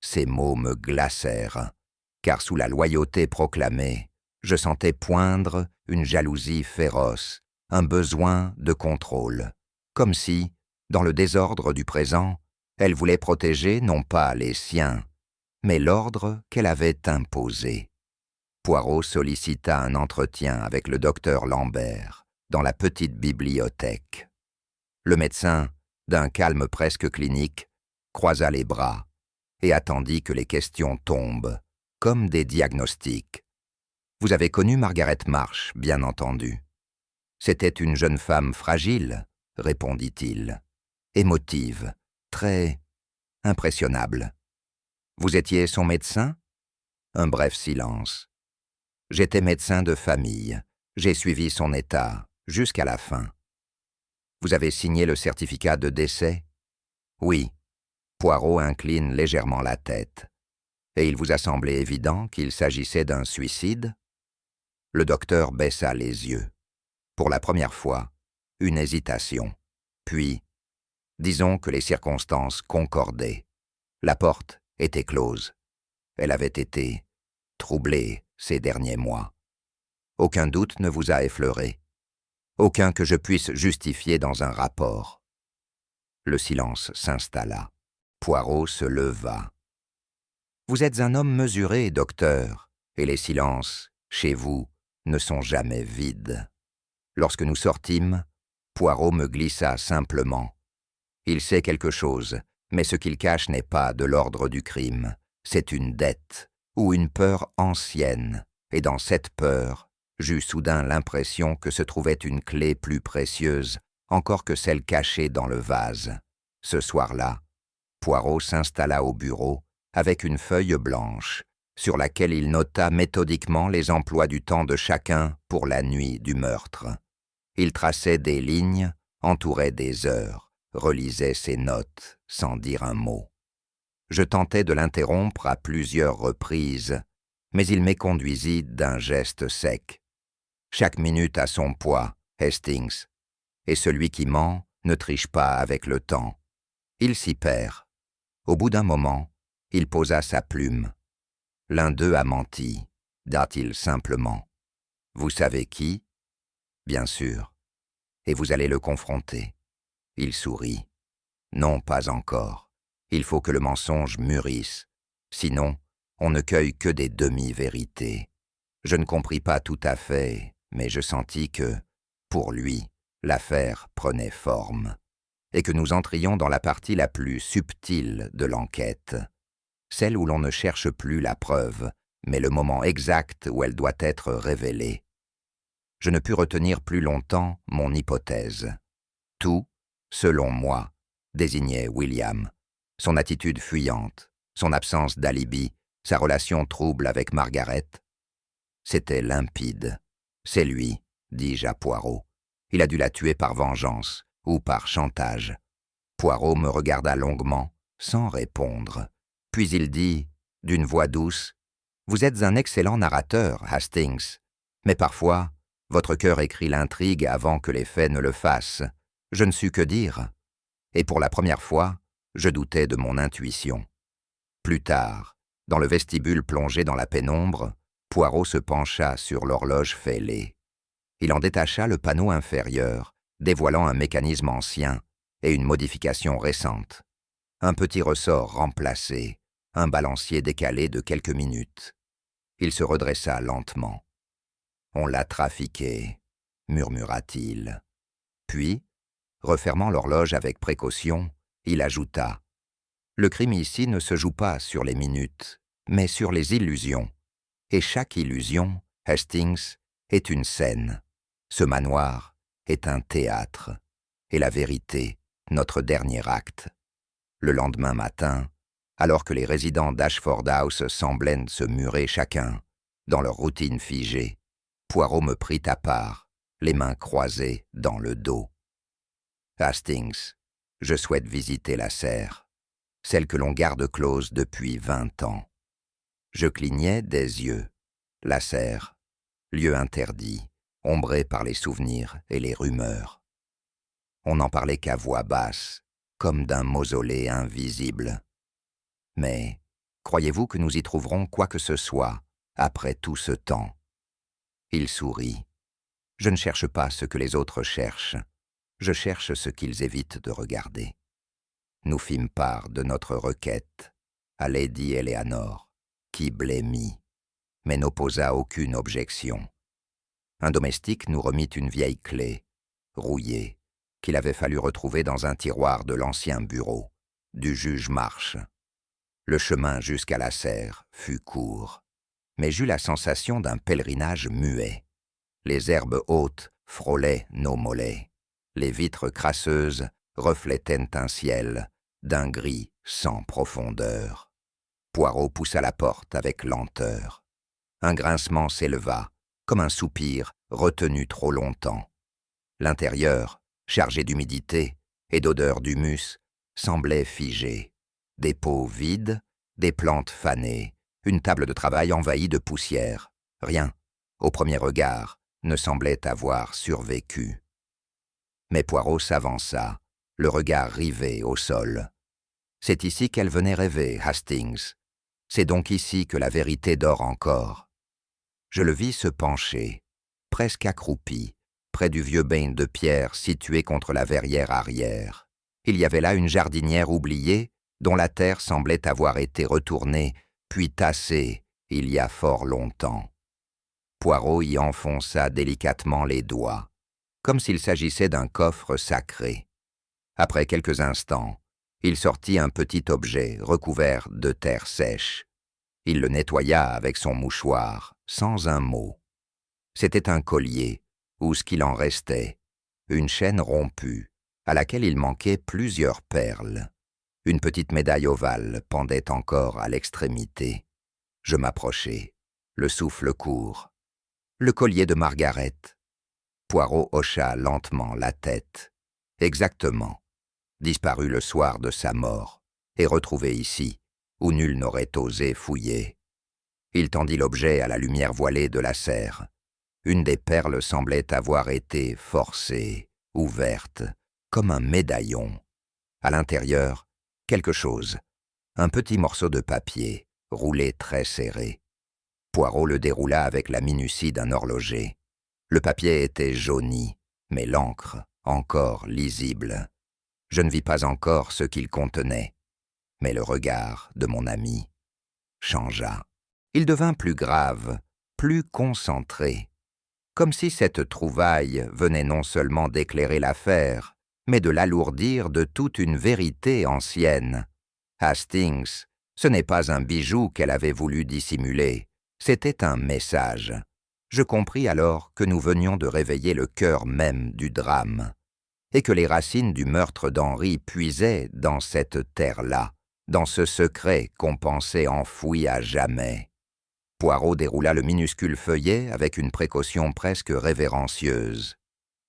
Ces mots me glacèrent, car sous la loyauté proclamée, je sentais poindre une jalousie féroce, un besoin de contrôle, comme si, dans le désordre du présent, elle voulait protéger non pas les siens, mais l'ordre qu'elle avait imposé. Poirot sollicita un entretien avec le docteur Lambert dans la petite bibliothèque. Le médecin, d'un calme presque clinique, croisa les bras et attendit que les questions tombent, comme des diagnostics. « Vous avez connu Margaret Marsh, bien entendu. »« C'était une jeune femme fragile, » répondit-il, « émotive, très impressionnable. »« Vous étiez son médecin ?» Un bref silence. « J'étais médecin de famille. J'ai suivi son état jusqu'à la fin. »« Vous avez signé le certificat de décès ?»« Oui. » Poirot incline légèrement la tête. « Et il vous a semblé évident qu'il s'agissait d'un suicide ?» Le docteur baissa les yeux. Pour la première fois, une hésitation. Puis, disons que les circonstances concordaient. La porte était close. Elle avait été troublée ces derniers mois. Aucun doute ne vous a effleuré. Aucun que je puisse justifier dans un rapport. Le silence s'installa. Poirot se leva. « Vous êtes un homme mesuré, docteur, et les silences, chez vous, ne sont jamais vides. » Lorsque nous sortîmes, Poirot me glissa simplement. « Il sait quelque chose, mais ce qu'il cache n'est pas de l'ordre du crime. C'est une dette, ou une peur ancienne, et dans cette peur, j'eus soudain l'impression que se trouvait une clé plus précieuse encore que celle cachée dans le vase. Ce soir-là, Poirot s'installa au bureau avec une feuille blanche, sur laquelle il nota méthodiquement les emplois du temps de chacun pour la nuit du meurtre. Il traçait des lignes, entourait des heures, relisait ses notes sans dire un mot. Je tentai de l'interrompre à plusieurs reprises, mais il m'éconduisit d'un geste sec. Chaque minute a son poids, Hastings, et celui qui ment ne triche pas avec le temps. Il s'y perd. Au bout d'un moment, il posa sa plume. « L'un d'eux a menti, » dit-il simplement. « Vous savez qui? » « Bien sûr. Et vous allez le confronter. » Il sourit. « Non, pas encore. Il faut que le mensonge mûrisse. Sinon, on ne cueille que des demi-vérités. » Je ne compris pas tout à fait, mais je sentis que, pour lui, l'affaire prenait forme, et que nous entrions dans la partie la plus subtile de l'enquête, celle où l'on ne cherche plus la preuve, mais le moment exact où elle doit être révélée. Je ne pus retenir plus longtemps mon hypothèse. Tout, selon moi, désignait William, son attitude fuyante, son absence d'alibi, sa relation trouble avec Margaret. C'était limpide. C'est lui, dis-je à Poirot. Il a dû la tuer par vengeance ou par chantage. Poirot me regarda longuement, sans répondre. Puis il dit, d'une voix douce, « Vous êtes un excellent narrateur, Hastings, mais parfois, votre cœur écrit l'intrigue avant que les faits ne le fassent. Je ne sus que dire. » Et pour la première fois, je doutais de mon intuition. Plus tard, dans le vestibule plongé dans la pénombre, Poirot se pencha sur l'horloge fêlée. Il en détacha le panneau inférieur, dévoilant un mécanisme ancien et une modification récente. Un petit ressort remplacé, un balancier décalé de quelques minutes. Il se redressa lentement. « On l'a trafiqué », murmura-t-il. Puis, refermant l'horloge avec précaution, il ajouta « Le crime ici ne se joue pas sur les minutes, mais sur les illusions. Et chaque illusion, Hastings, est une scène. Ce manoir est un théâtre. Et la vérité, notre dernier acte. » Le lendemain matin, alors que les résidents d'Ashford House semblaient se murer chacun, dans leur routine figée, Poirot me prit à part, les mains croisées dans le dos. « Hastings, je souhaite visiter la serre, celle que l'on garde close depuis 20 ans. » Je clignais des yeux. La serre, lieu interdit, ombré par les souvenirs et les rumeurs. On n'en parlait qu'à voix basse, comme d'un mausolée invisible. Mais croyez-vous que nous y trouverons quoi que ce soit après tout ce temps? Il sourit. Je ne cherche pas ce que les autres cherchent. Je cherche ce qu'ils évitent de regarder. Nous fîmes part de notre requête à Lady Eleanor, qui blêmit, mais n'opposa aucune objection. Un domestique nous remit une vieille clé, rouillée, qu'il avait fallu retrouver dans un tiroir de l'ancien bureau, du juge Marsh. Le chemin jusqu'à la serre fut court, mais j'eus la sensation d'un pèlerinage muet. Les herbes hautes frôlaient nos mollets. Les vitres crasseuses reflétaient un ciel d'un gris sans profondeur. Poirot poussa la porte avec lenteur. Un grincement s'éleva, comme un soupir retenu trop longtemps. L'intérieur, chargé d'humidité et d'odeur d'humus, semblait figé. Des pots vides, des plantes fanées, une table de travail envahie de poussière. Rien, au premier regard, ne semblait avoir survécu. Mais Poirot s'avança, le regard rivé au sol. « C'est ici qu'elle venait rêver, Hastings. C'est donc ici que la vérité dort encore. » Je le vis se pencher, presque accroupi, près du vieux bain de pierre situé contre la verrière arrière. Il y avait là une jardinière oubliée, dont la terre semblait avoir été retournée, puis tassée, il y a fort longtemps. Poirot y enfonça délicatement les doigts, comme s'il s'agissait d'un coffre sacré. Après quelques instants, il sortit un petit objet recouvert de terre sèche. Il le nettoya avec son mouchoir, sans un mot. C'était un collier, ou ce qu'il en restait, une chaîne rompue, à laquelle il manquait plusieurs perles. Une petite médaille ovale pendait encore à l'extrémité. Je m'approchai, le souffle court. Le collier de Margaret. Poirot hocha lentement la tête. Exactement. Disparu le soir de sa mort, et retrouvé ici, où nul n'aurait osé fouiller. Il tendit l'objet à la lumière voilée de la serre. Une des perles semblait avoir été forcée, ouverte, comme un médaillon. À l'intérieur, quelque chose, un petit morceau de papier, roulé très serré. Poirot le déroula avec la minutie d'un horloger. Le papier était jauni, mais l'encre, encore lisible. Je ne vis pas encore ce qu'il contenait, mais le regard de mon ami changea. Il devint plus grave, plus concentré, comme si cette trouvaille venait non seulement d'éclairer l'affaire, mais de l'alourdir de toute une vérité ancienne. Hastings, ce n'est pas un bijou qu'elle avait voulu dissimuler, c'était un message. Je compris alors que nous venions de réveiller le cœur même du drame, et que les racines du meurtre d'Henri puisaient dans cette terre-là, dans ce secret qu'on pensait enfoui à jamais. Poirot déroula le minuscule feuillet avec une précaution presque révérencieuse.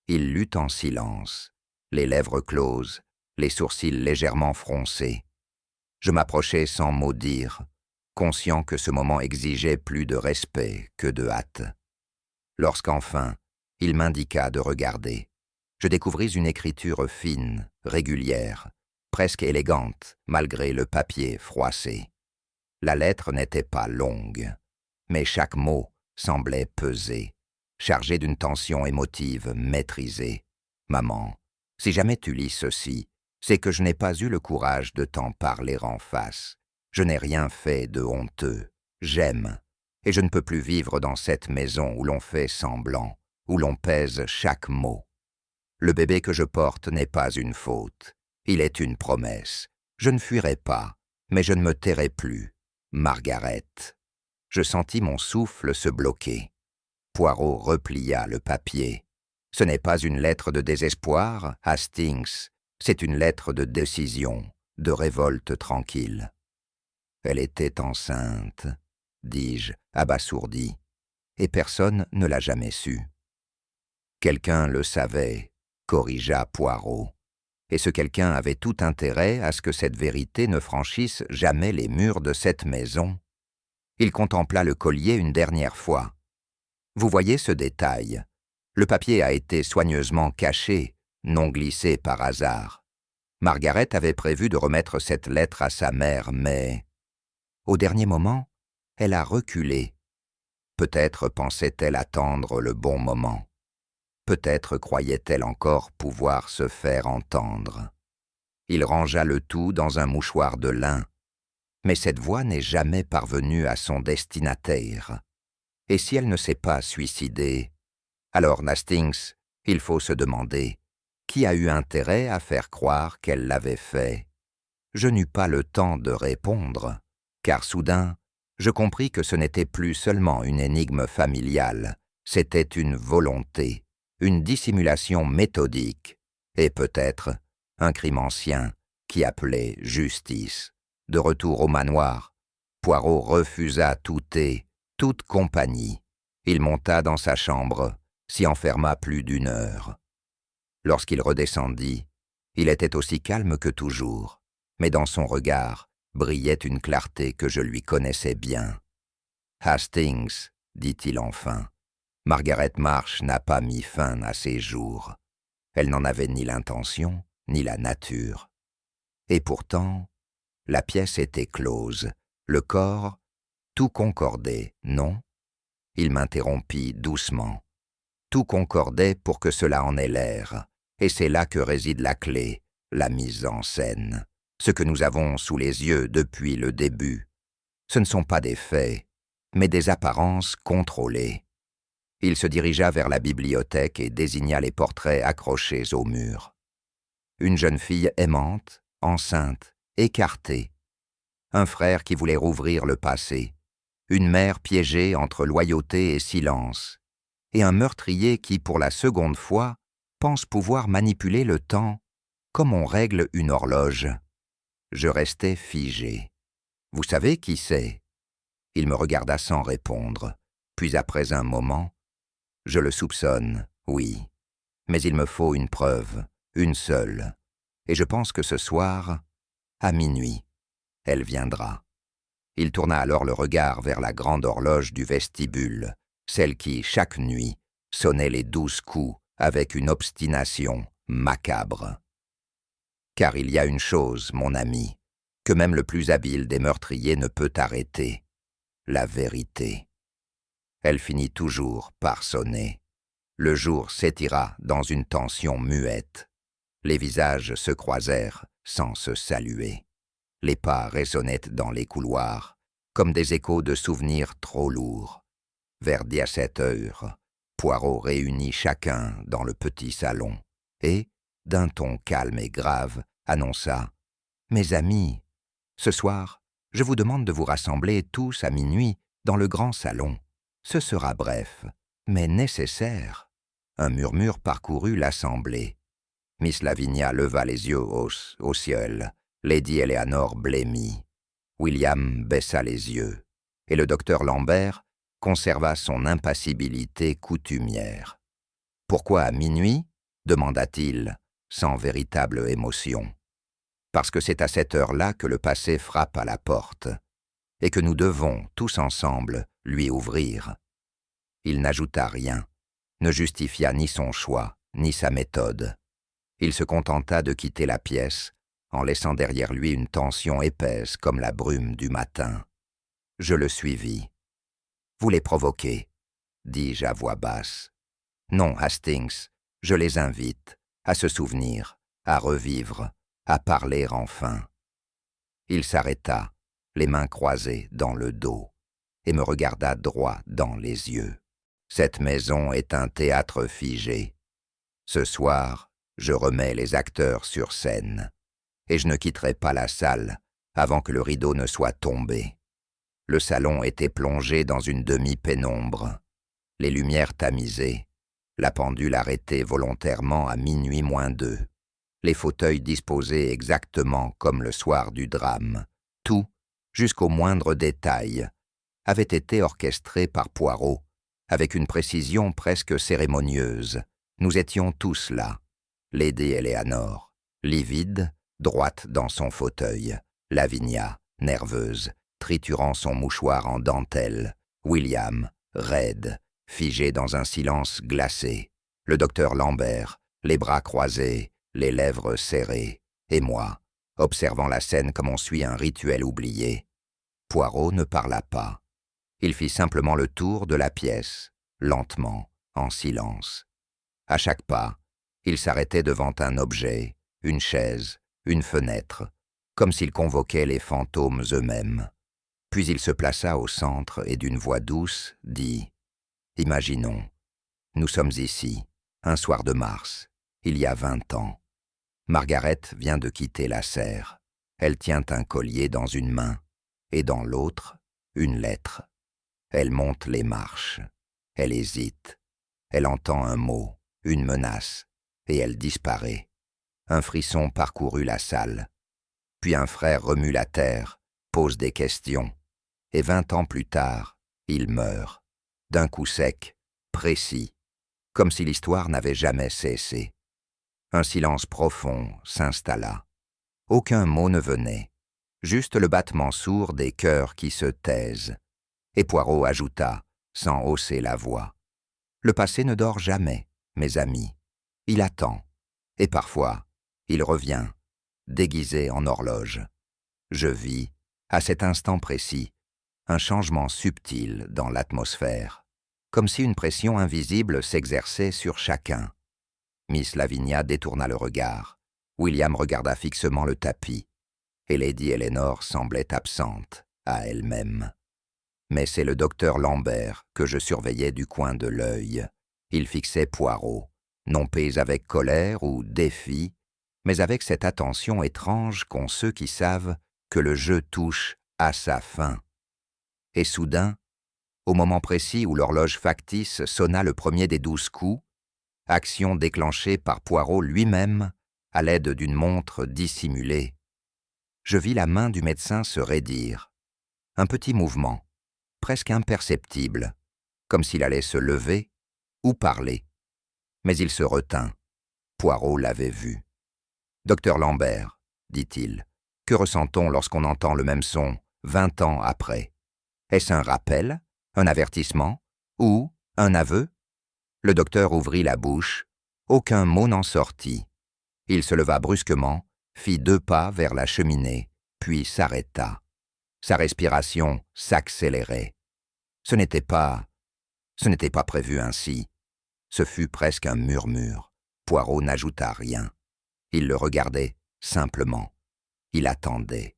Il lut en silence, les lèvres closes, les sourcils légèrement froncés. Je m'approchai sans mot dire, conscient que ce moment exigeait plus de respect que de hâte. Lorsqu'enfin, il m'indiqua de regarder, je découvris une écriture fine, régulière, presque élégante, malgré le papier froissé. La lettre n'était pas longue, mais chaque mot semblait peser, chargé d'une tension émotive maîtrisée. « Maman, si jamais tu lis ceci, c'est que je n'ai pas eu le courage de t'en parler en face. Je n'ai rien fait de honteux. J'aime, et je ne peux plus vivre dans cette maison où l'on fait semblant, où l'on pèse chaque mot. Le bébé que je porte n'est pas une faute. Il est une promesse. Je ne fuirai pas, mais je ne me tairai plus. Margaret. » Je sentis mon souffle se bloquer. Poirot replia le papier. « Ce n'est pas une lettre de désespoir, Hastings. C'est une lettre de décision, de révolte tranquille. » « Elle était enceinte, dis-je, abasourdi, et personne ne l'a jamais su. »« Quelqu'un le savait, » corrigea Poirot, et ce quelqu'un avait tout intérêt à ce que cette vérité ne franchisse jamais les murs de cette maison. Il contempla le collier une dernière fois. « Vous voyez ce détail. Le papier a été soigneusement caché, non glissé par hasard. Margaret avait prévu de remettre cette lettre à sa mère, mais, au dernier moment, elle a reculé. Peut-être pensait-elle attendre le bon moment. Peut-être croyait-elle encore pouvoir se faire entendre. Il rangea le tout dans un mouchoir de lin. Mais cette voix n'est jamais parvenue à son destinataire. Et si elle ne s'est pas suicidée, alors, Hastings, il faut se demander, qui a eu intérêt à faire croire qu'elle l'avait fait? Je n'eus pas le temps de répondre, car soudain, je compris que ce n'était plus seulement une énigme familiale, c'était une volonté, une dissimulation méthodique, et peut-être un crime ancien qui appelait justice. De retour au manoir, Poirot refusa tout thé, toute compagnie. Il monta dans sa chambre, s'y enferma plus d'1 heure. Lorsqu'il redescendit, il était aussi calme que toujours, mais dans son regard brillait une clarté que je lui connaissais bien. « Hastings, dit-il enfin, Margaret Marsh n'a pas mis fin à ses jours. Elle n'en avait ni l'intention, ni la nature. Et pourtant, la pièce était close, le corps, tout concordait, non ?» Il m'interrompit doucement. Tout concordait pour que cela en ait l'air, et c'est là que réside la clé, la mise en scène. Ce que nous avons sous les yeux depuis le début, ce ne sont pas des faits, mais des apparences contrôlées. Il se dirigea vers la bibliothèque et désigna les portraits accrochés au mur. Une jeune fille aimante, enceinte, écartée. Un frère qui voulait rouvrir le passé. Une mère piégée entre loyauté et silence. Et un meurtrier qui, pour la seconde fois, pense pouvoir manipuler le temps comme on règle une horloge. Je restai figé. « Vous savez qui c'est ?» Il me regarda sans répondre. Puis après un moment, « Je le soupçonne, oui. Mais il me faut une preuve, une seule. Et je pense que ce soir, à minuit, elle viendra. » Il tourna alors le regard vers la grande horloge du vestibule, celle qui, chaque nuit, sonnait les 12 coups avec une obstination macabre. Car il y a une chose, mon ami, que même le plus habile des meurtriers ne peut arrêter, la vérité. Elle finit toujours par sonner. Le jour s'étira dans une tension muette. Les visages se croisèrent sans se saluer. Les pas résonnaient dans les couloirs, comme des échos de souvenirs trop lourds. Vers 17 heures, Poirot réunit chacun dans le petit salon et, d'un ton calme et grave, annonça « Mes amis, ce soir, je vous demande de vous rassembler tous à minuit dans le grand salon. Ce sera bref, mais nécessaire. » Un murmure parcourut l'assemblée. Miss Lavinia leva les yeux au ciel. Lady Eleanor blêmit. William baissa les yeux. et le docteur Lambert conserva son impassibilité coutumière. « Pourquoi à minuit ?» demanda-t-il, sans véritable émotion. « Parce que c'est à cette heure-là que le passé frappe à la porte, et que nous devons, tous ensemble, lui ouvrir. » Il n'ajouta rien, ne justifia ni son choix, ni sa méthode. Il se contenta de quitter la pièce, en laissant derrière lui une tension épaisse comme la brume du matin. Je le suivis. « Vous les provoquez, » dis-je à voix basse. « Non, Hastings, je les invite à se souvenir, à revivre, à parler enfin. » Il s'arrêta, les mains croisées dans le dos, et me regarda droit dans les yeux. « Cette maison est un théâtre figé. Ce soir, je remets les acteurs sur scène, et je ne quitterai pas la salle avant que le rideau ne soit tombé. » Le salon était plongé dans une demi-pénombre, les lumières tamisées, la pendule arrêtée volontairement à minuit moins 2, les fauteuils disposés exactement comme le soir du drame. Tout, jusqu'au moindre détail, avait été orchestré par Poirot, avec une précision presque cérémonieuse. Nous étions tous là, Lady Eleanor, livide, droite dans son fauteuil, Lavinia, nerveuse, triturant son mouchoir en dentelle, William, raide, figé dans un silence glacé, le docteur Lambert, les bras croisés, les lèvres serrées, et moi, observant la scène comme on suit un rituel oublié. Poirot ne parla pas. Il fit simplement le tour de la pièce, lentement, en silence. À chaque pas, il s'arrêtait devant un objet, une chaise, une fenêtre, comme s'il convoquait les fantômes eux-mêmes. Puis il se plaça au centre et d'une voix douce dit « Imaginons, nous sommes ici, un soir de mars, il y a 20 ans. Margaret vient de quitter la serre. Elle tient un collier dans une main et dans l'autre, une lettre. Elle monte les marches. Elle hésite. Elle entend un mot, une menace, et elle disparaît. Un frisson parcourut la salle. Puis un frère remue la terre, pose des questions, et 20 ans plus tard, il meurt, d'un coup sec, précis, comme si l'histoire n'avait jamais cessé. Un silence profond s'installa. Aucun mot ne venait, juste le battement sourd des cœurs qui se taisent. Et Poirot ajouta, sans hausser la voix, « Le passé ne dort jamais, mes amis. Il attend, et parfois, il revient, déguisé en horloge. Je vis, à cet instant précis, un changement subtil dans l'atmosphère, comme si une pression invisible s'exerçait sur chacun. » Miss Lavinia détourna le regard. William regarda fixement le tapis, et Lady Eleanor semblait absente à elle-même. Mais c'est le docteur Lambert que je surveillais du coin de l'œil. Il fixait Poirot, non pas avec colère ou défi, mais avec cette attention étrange qu'ont ceux qui savent que le jeu touche à sa fin. Et soudain, au moment précis où l'horloge factice sonna le premier des 12 coups, action déclenchée par Poirot lui-même à l'aide d'une montre dissimulée, je vis la main du médecin se raidir. Un petit mouvement, presque imperceptible, comme s'il allait se lever ou parler. Mais il se retint. Poirot l'avait vu. « Docteur Lambert, » dit-il, « que ressent-on lorsqu'on entend le même son 20 ans après? Est-ce un rappel, un avertissement ou un aveu ?» Le docteur ouvrit la bouche. Aucun mot n'en sortit. Il se leva brusquement, fit 2 pas vers la cheminée, puis s'arrêta. Sa respiration s'accélérait. Ce n'était pas prévu ainsi. Ce fut presque un murmure. Poirot n'ajouta rien. Il le regardait simplement. Il attendait.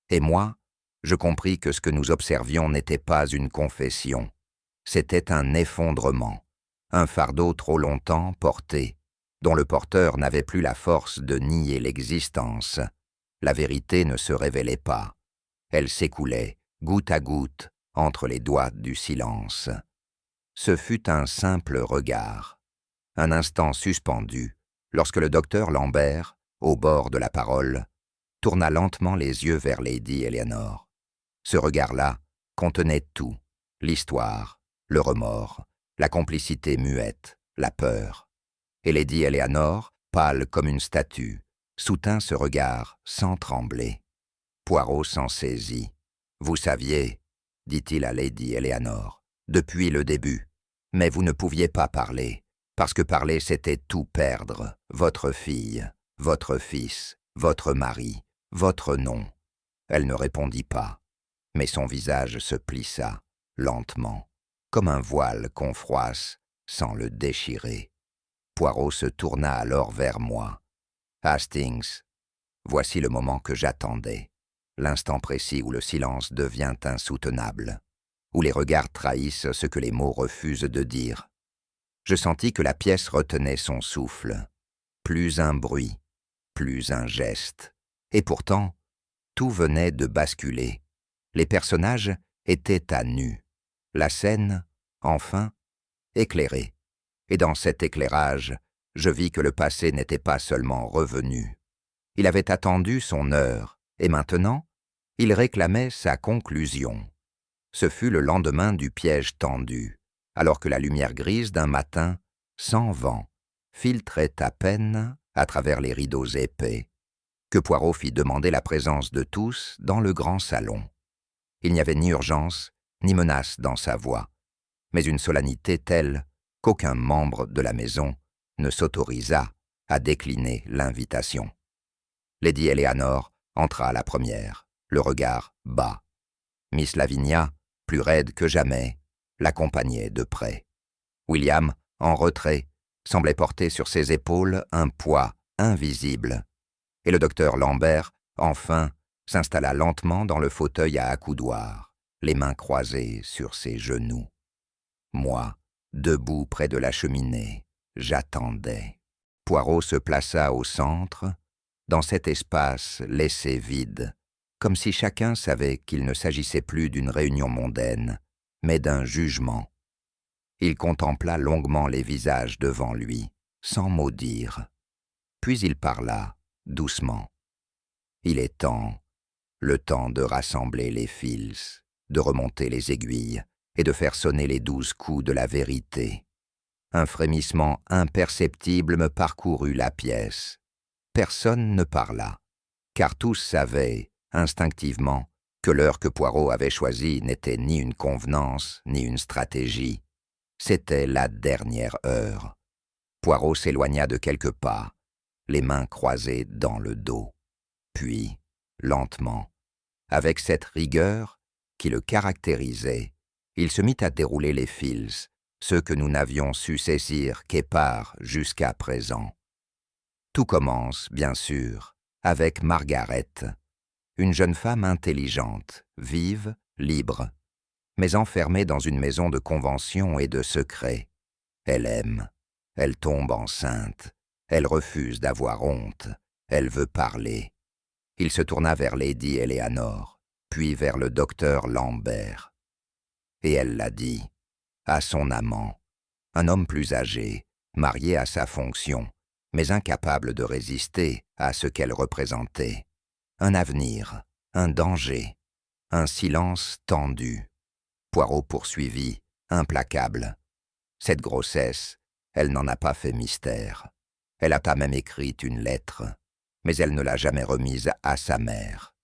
Et moi, je compris que ce que nous observions n'était pas une confession. C'était un effondrement, un fardeau trop longtemps porté, dont le porteur n'avait plus la force de nier l'existence. La vérité ne se révélait pas. Elle s'écoulait, goutte à goutte, entre les doigts du silence. Ce fut un simple regard, un instant suspendu, lorsque le docteur Lambert, au bord de la parole, tourna lentement les yeux vers Lady Eleanor. Ce regard-là, contenait tout, l'histoire, le remords, la complicité muette, la peur. Et Lady Eleanor, pâle comme une statue, soutint ce regard sans trembler. Poirot s'en saisit. « Vous saviez, dit-il à Lady Eleanor, depuis le début, mais vous ne pouviez pas parler, parce que parler c'était tout perdre, votre fille, votre fils, votre mari, votre nom. » Elle ne répondit pas, mais son visage se plissa, lentement, comme un voile qu'on froisse sans le déchirer. Poirot se tourna alors vers moi. « Hastings, voici le moment que j'attendais, l'instant précis où le silence devient insoutenable, où les regards trahissent ce que les mots refusent de dire. » Je sentis que la pièce retenait son souffle. Plus un bruit, plus un geste. Et pourtant, tout venait de basculer. Les personnages étaient à nu. La scène, enfin, éclairée. Et dans cet éclairage, je vis que le passé n'était pas seulement revenu. Il avait attendu son heure, et maintenant, il réclamait sa conclusion. Ce fut le lendemain du piège tendu, alors que la lumière grise d'un matin, sans vent, filtrait à peine à travers les rideaux épais, que Poirot fit demander la présence de tous dans le grand salon. Il n'y avait ni urgence, ni menace dans sa voix, mais une solennité telle qu'aucun membre de la maison ne s'autorisa à décliner l'invitation. Lady Eleanor entra à la première, le regard bas. Miss Lavinia, plus raide que jamais, l'accompagnait de près. William, en retrait, semblait porter sur ses épaules un poids invisible, et le docteur Lambert, enfin, s'installa lentement dans le fauteuil à accoudoir, les mains croisées sur ses genoux. Moi, debout près de la cheminée, j'attendais. Poirot se plaça au centre, dans cet espace laissé vide, comme si chacun savait qu'il ne s'agissait plus d'une réunion mondaine, mais d'un jugement. Il contempla longuement les visages devant lui, sans mot dire. Puis il parla, doucement. « Il est temps, le temps de rassembler les fils, de remonter les aiguilles et de faire sonner les 12 coups de la vérité. » Un frémissement imperceptible me parcourut la pièce. Personne ne parla, car tous savaient, instinctivement, que l'heure que Poirot avait choisie n'était ni une convenance, ni une stratégie. C'était la dernière heure. Poirot s'éloigna de quelques pas, les mains croisées dans le dos. Puis, lentement, avec cette rigueur qui le caractérisait, il se mit à dérouler les fils, ceux que nous n'avions su saisir qu'épars jusqu'à présent. Tout commence, bien sûr, avec Margaret, une jeune femme intelligente, vive, libre, mais enfermée dans une maison de convention et de secret. Elle aime, elle tombe enceinte, elle refuse d'avoir honte, elle veut parler. Il se tourna vers Lady Eleanor, puis vers le docteur Lambert. Et elle l'a dit, à son amant, un homme plus âgé, marié à sa fonction, mais incapable de résister à ce qu'elle représentait. Un avenir, un danger, un silence tendu. Poirot poursuivit, implacable. Cette grossesse, elle n'en a pas fait mystère. Elle a pas même écrit une lettre, mais elle ne l'a jamais remise à sa mère.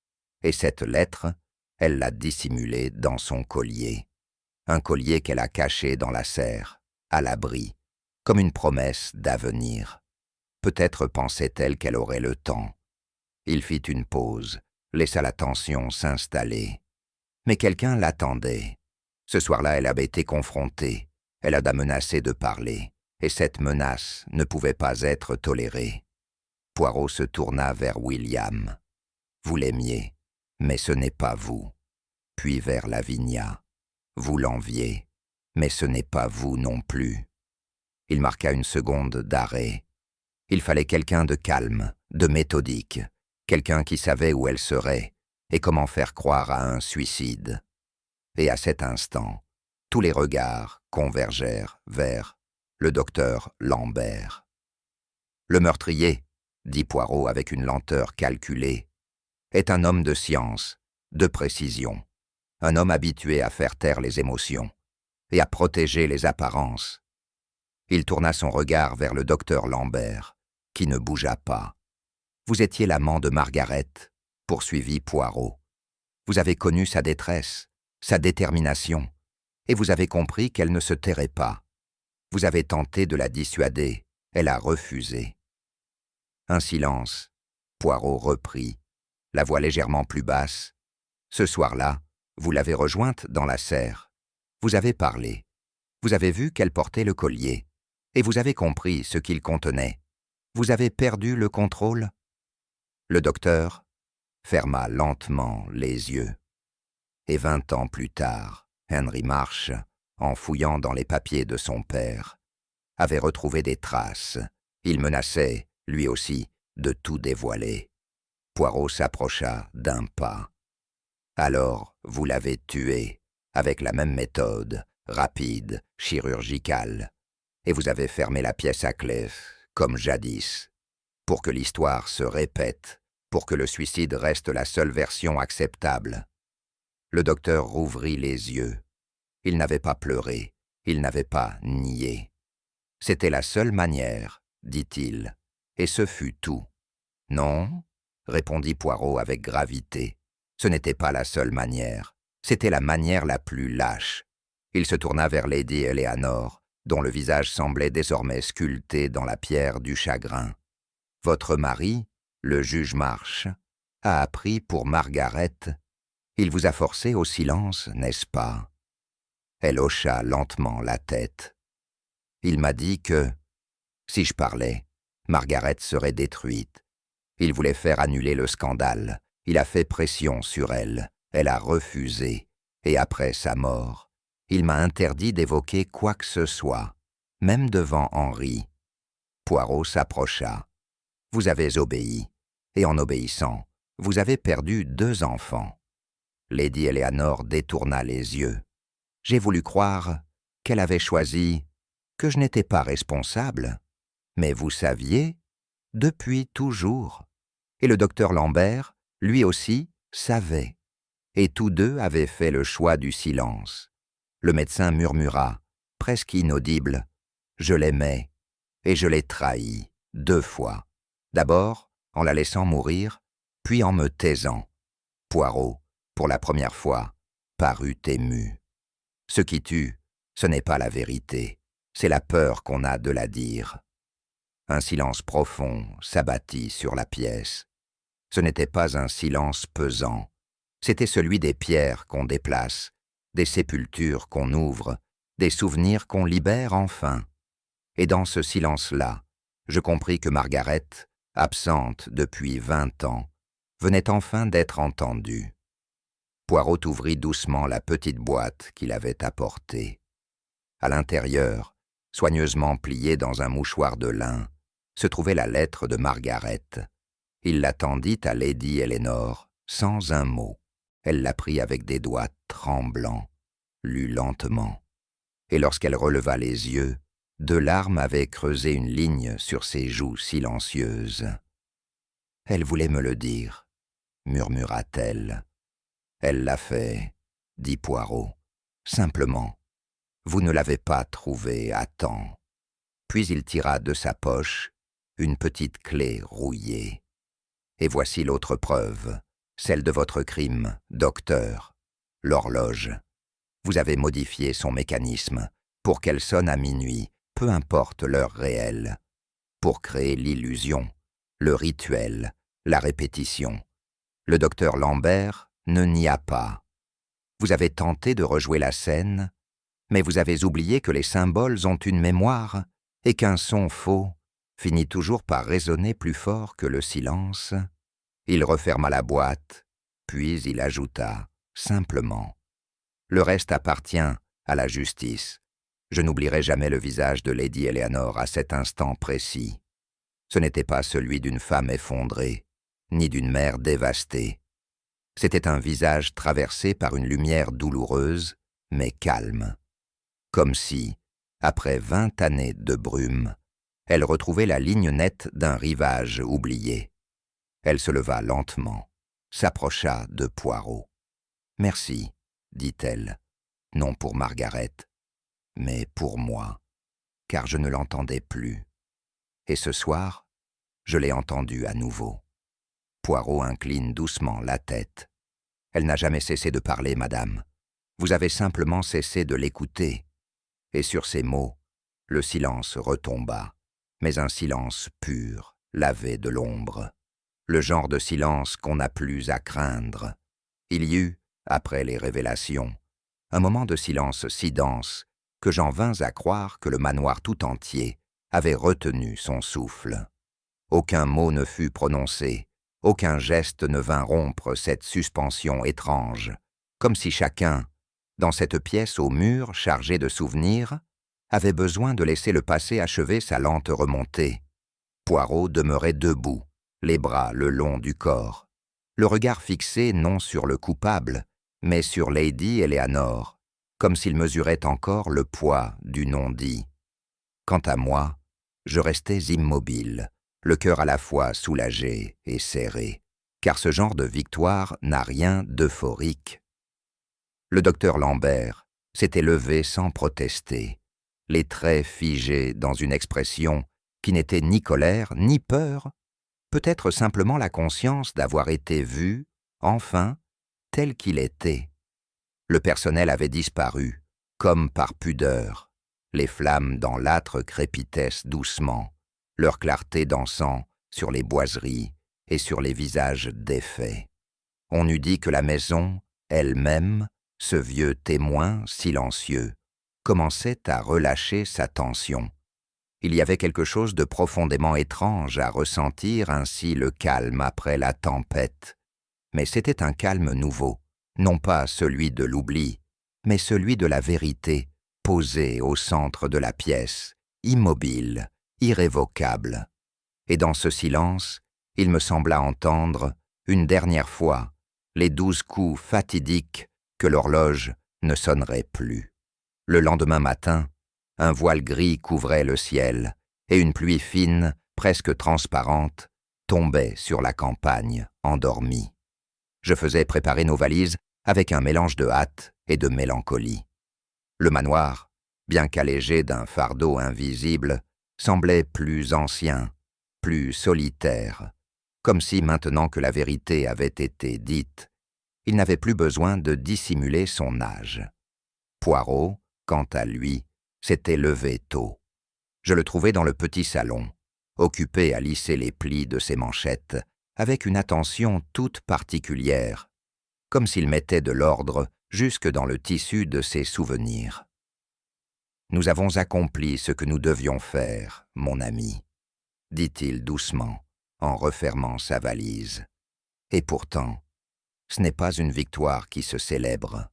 Et cette lettre, elle l'a dissimulée dans son collier. Un collier qu'elle a caché dans la serre, à l'abri, comme une promesse d'avenir. Peut-être pensait-elle qu'elle aurait le temps. Il fit une pause, laissa la tension s'installer. Mais quelqu'un l'attendait. Ce soir-là, elle avait été confrontée. Elle a menacé de parler, et cette menace ne pouvait pas être tolérée. Poirot se tourna vers William. « Vous l'aimiez, mais ce n'est pas vous. » Puis vers Lavinia. « Vous l'enviez, mais ce n'est pas vous non plus. » Il marqua une seconde d'arrêt. Il fallait quelqu'un de calme, de méthodique, quelqu'un qui savait où elle serait et comment faire croire à un suicide. Et à cet instant, tous les regards convergèrent vers le docteur Lambert. « Le meurtrier, » dit Poirot avec une lenteur calculée, « est un homme de science, de précision. un homme habitué à faire taire les émotions et à protéger les apparences. Il tourna son regard vers le docteur Lambert, qui ne bougea pas. « Vous étiez l'amant de Margaret », poursuivit Poirot. « Vous avez connu sa détresse, sa détermination, et vous avez compris qu'elle ne se tairait pas. Vous avez tenté de la dissuader, elle a refusé. » Un silence. Poirot reprit, la voix légèrement plus basse. « Ce soir-là, vous l'avez rejointe dans la serre. Vous avez parlé. Vous avez vu qu'elle portait le collier. Et vous avez compris ce qu'il contenait. Vous avez perdu le contrôle ?» Le docteur ferma lentement les yeux. Et 20 ans plus tard, Henry Marsh, en fouillant dans les papiers de son père, avait retrouvé des traces. Il menaçait, lui aussi, de tout dévoiler. Poirot s'approcha d'un pas. « Alors, vous l'avez tué, avec la même méthode, rapide, chirurgicale, et vous avez fermé la pièce à clef, comme jadis, pour que l'histoire se répète, pour que le suicide reste la seule version acceptable. » Le docteur rouvrit les yeux. Il n'avait pas pleuré, il n'avait pas nié. « C'était la seule manière, dit-il, et ce fut tout. »« Non, » répondit Poirot avec gravité. « Ce n'était pas la seule manière, c'était la manière la plus lâche. » Il se tourna vers Lady Eleanor, dont le visage semblait désormais sculpté dans la pierre du chagrin. « Votre mari, le juge Marsh, a appris pour Margaret. Il vous a forcé au silence, n'est-ce pas ?» Elle hocha lentement la tête. « Il m'a dit que, si je parlais, Margaret serait détruite. Il voulait faire annuler le scandale. Il a fait pression sur elle. Elle a refusé. Et après sa mort, il m'a interdit d'évoquer quoi que ce soit, même devant Henry. » Poirot s'approcha. « Vous avez obéi, et en obéissant, vous avez perdu 2 enfants. » Lady Eleanor détourna les yeux. « J'ai voulu croire qu'elle avait choisi, que je n'étais pas responsable. Mais vous saviez, depuis toujours. Et le docteur Lambert, lui aussi, savait. Et tous deux avaient fait le choix du silence. » Le médecin murmura, presque inaudible, « Je l'aimais, et je l'ai trahi 2 fois. D'abord, en la laissant mourir, puis en me taisant. » Poirot, pour la première fois, parut ému. « Ce qui tue, ce n'est pas la vérité, c'est la peur qu'on a de la dire. » Un silence profond s'abattit sur la pièce. Ce n'était pas un silence pesant, c'était celui des pierres qu'on déplace, des sépultures qu'on ouvre, des souvenirs qu'on libère enfin. Et dans ce silence-là, je compris que Margaret, absente depuis 20 ans, venait enfin d'être entendue. Poirot ouvrit doucement la petite boîte qu'il avait apportée. À l'intérieur, soigneusement pliée dans un mouchoir de lin, se trouvait la lettre de Margaret. Il la tendit à Lady Eleanor, sans un mot. Elle la prit avec des doigts tremblants, lut lentement. Et lorsqu'elle releva les yeux, 2 larmes avaient creusé une ligne sur ses joues silencieuses. « Elle voulait me le dire, » murmura-t-elle. « Elle l'a fait, » dit Poirot. « Simplement, vous ne l'avez pas trouvée à temps. » Puis il tira de sa poche une petite clé rouillée. « Et voici l'autre preuve, celle de votre crime, docteur, l'horloge. Vous avez modifié son mécanisme pour qu'elle sonne à minuit, peu importe l'heure réelle, pour créer l'illusion, le rituel, la répétition. Le docteur Lambert ne nia pas. Vous avez tenté de rejouer la scène, mais vous avez oublié que les symboles ont une mémoire et qu'un son faux finit toujours par résonner plus fort que le silence. » Il referma la boîte, puis il ajouta, simplement, « Le reste appartient à la justice. Je n'oublierai jamais le visage de Lady Eleanor à cet instant précis. Ce n'était pas celui d'une femme effondrée, ni d'une mère dévastée. C'était un visage traversé par une lumière douloureuse, mais calme. Comme si, après 20 années de brume, elle retrouvait la ligne nette d'un rivage oublié. Elle se leva lentement, s'approcha de Poirot. « Merci, dit-elle, non pour Margaret, mais pour moi, car je ne l'entendais plus. Et ce soir, je l'ai entendue à nouveau. Poirot incline doucement la tête. Elle n'a jamais cessé de parler, madame. Vous avez simplement cessé de l'écouter. Et sur ces mots, le silence retomba, mais un silence pur, lavé de l'ombre. Le genre de silence qu'on n'a plus à craindre. Il y eut, après les révélations, un moment de silence si dense que j'en vins à croire que le manoir tout entier avait retenu son souffle. Aucun mot ne fut prononcé, aucun geste ne vint rompre cette suspension étrange, comme si chacun, dans cette pièce au mur chargée de souvenirs, avait besoin de laisser le passé achever sa lente remontée. Poirot demeurait debout, les bras le long du corps, le regard fixé non sur le coupable, mais sur Lady Eleanor, comme s'il mesurait encore le poids du non-dit. Quant à moi, je restais immobile, le cœur à la fois soulagé et serré, car ce genre de victoire n'a rien d'euphorique. Le docteur Lambert s'était levé sans protester, les traits figés dans une expression qui n'était ni colère ni peur, peut-être simplement la conscience d'avoir été vu, enfin, tel qu'il était. Le personnel avait disparu, comme par pudeur. Les flammes dans l'âtre crépitaient doucement, leur clarté dansant sur les boiseries et sur les visages défaits. On eût dit que la maison, elle-même, ce vieux témoin silencieux, commençait à relâcher sa tension. Il y avait quelque chose de profondément étrange à ressentir ainsi le calme après la tempête. Mais c'était un calme nouveau, non pas celui de l'oubli, mais celui de la vérité, posée au centre de la pièce, immobile, irrévocable. Et dans ce silence, il me sembla entendre, une dernière fois, les 12 coups fatidiques que l'horloge ne sonnerait plus. Le lendemain matin, un voile gris couvrait le ciel, et une pluie fine, presque transparente, tombait sur la campagne, endormie. Je faisais préparer nos valises avec un mélange de hâte et de mélancolie. Le manoir, bien qu'allégé d'un fardeau invisible, semblait plus ancien, plus solitaire, comme si maintenant que la vérité avait été dite, il n'avait plus besoin de dissimuler son âge. Poirot, quant à lui, s'était levé tôt. Je le trouvai dans le petit salon, occupé à lisser les plis de ses manchettes, avec une attention toute particulière, comme s'il mettait de l'ordre jusque dans le tissu de ses souvenirs. « Nous avons accompli ce que nous devions faire, mon ami, » dit-il doucement, en refermant sa valise. « Et pourtant, ce n'est pas une victoire qui se célèbre. »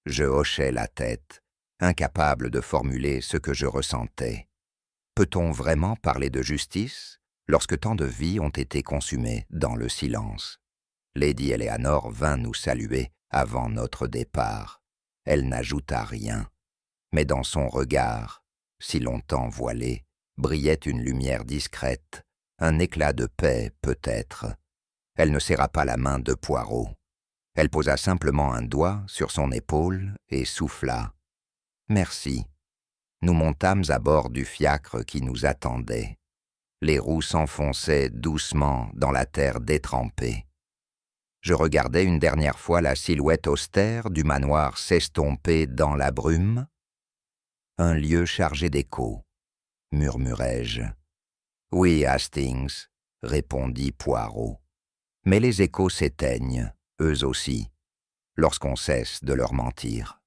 Je hochai la tête, incapable de formuler ce que je ressentais. Peut-on vraiment parler de justice lorsque tant de vies ont été consumées dans le silence? Lady Eleanor vint nous saluer avant notre départ. Elle n'ajouta rien, mais dans son regard, si longtemps voilé, brillait une lumière discrète, un éclat de paix peut-être. Elle ne serra pas la main de Poirot. Elle posa simplement un doigt sur son épaule et souffla. « Merci. » Nous montâmes à bord du fiacre qui nous attendait. Les roues s'enfonçaient doucement dans la terre détrempée. Je regardais une dernière fois la silhouette austère du manoir s'estomper dans la brume. « Un lieu chargé d'échos, » murmurai-je. « Oui, Hastings, » répondit Poirot. « Mais les échos s'éteignent, eux aussi, lorsqu'on cesse de leur mentir. »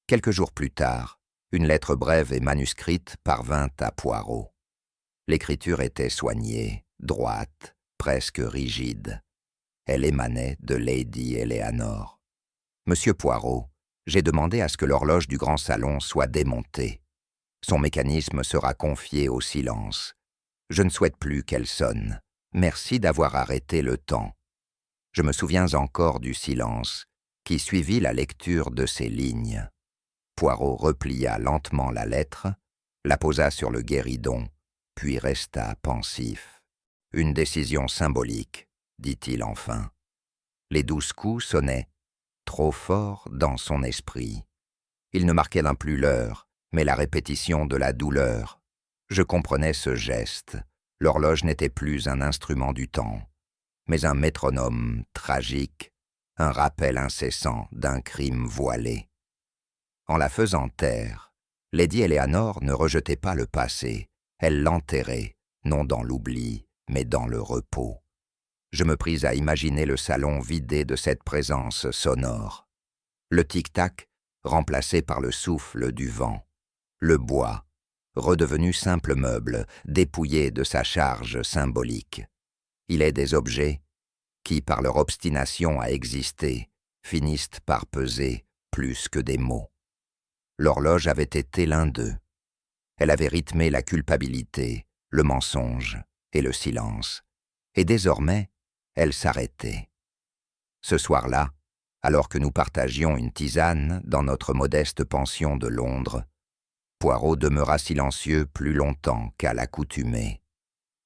Quelques jours plus tard, une lettre brève et manuscrite parvint à Poirot. L'écriture était soignée, droite, presque rigide. Elle émanait de Lady Eleanor. « Monsieur Poirot, j'ai demandé à ce que l'horloge du grand salon soit démontée. Son mécanisme sera confié au silence. Je ne souhaite plus qu'elle sonne. Merci d'avoir arrêté le temps. » Je me souviens encore du silence qui suivit la lecture de ces lignes. Poirot replia lentement la lettre, la posa sur le guéridon, puis resta pensif. « Une décision symbolique, dit-il enfin. Les 12 coups sonnaient. trop fort dans son esprit. Il ne marquait d'un plus l'heure, mais la répétition de la douleur. Je comprenais ce geste. L'horloge n'était plus un instrument du temps, mais un métronome tragique, un rappel incessant d'un crime voilé. En la faisant taire, Lady Eleanor ne rejetait pas le passé, elle l'enterrait, non dans l'oubli, mais dans le repos. Je me pris à imaginer le salon vidé de cette présence sonore. Le tic-tac, remplacé par le souffle du vent. Le bois, redevenu simple meuble, dépouillé de sa charge symbolique. Il est des objets qui, par leur obstination à exister, finissent par peser plus que des mots. L'horloge avait été l'un d'eux. Elle avait rythmé la culpabilité, le mensonge et le silence. Et désormais, elle s'arrêtait. Ce soir-là, alors que nous partagions une tisane dans notre modeste pension de Londres, Poirot demeura silencieux plus longtemps qu'à l'accoutumée.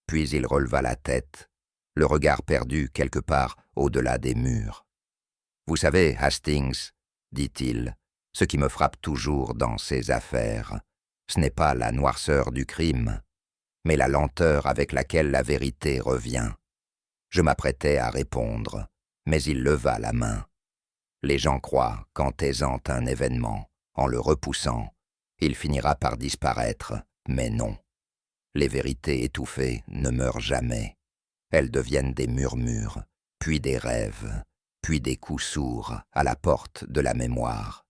Puis il releva la tête, le regard perdu quelque part au-delà des murs. « Vous savez, Hastings, dit-il, ce qui me frappe toujours dans ces affaires, ce n'est pas la noirceur du crime, mais la lenteur avec laquelle la vérité revient. » Je m'apprêtais à répondre, mais il leva la main. Les gens croient qu'en taisant un événement, en le repoussant, il finira par disparaître, mais non. Les vérités étouffées ne meurent jamais. Elles deviennent des murmures, puis des rêves, puis des coups sourds à la porte de la mémoire.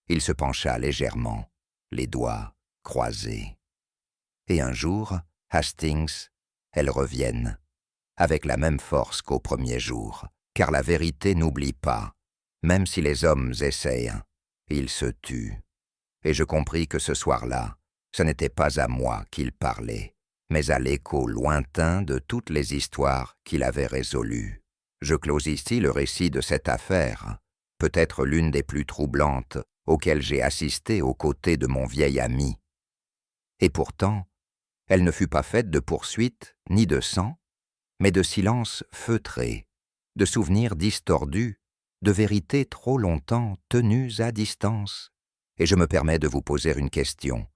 Il se pencha légèrement, les doigts croisés. Et un jour, Hastings, elles reviennent, avec la même force qu'au premier jour, car la vérité n'oublie pas. Même si les hommes essayent, ils se tuent. Et je compris que ce soir-là, ce n'était pas à moi qu'il parlait, mais à l'écho lointain de toutes les histoires qu'il avait résolues. Je close ici le récit de cette affaire, peut-être l'une des plus troublantes auxquelles j'ai assisté aux côtés de mon vieil ami. Et pourtant, elle ne fut pas faite de poursuites ni de sang, mais de silences feutrés, de souvenirs distordus, de vérités trop longtemps tenues à distance. Et je me permets de vous poser une question.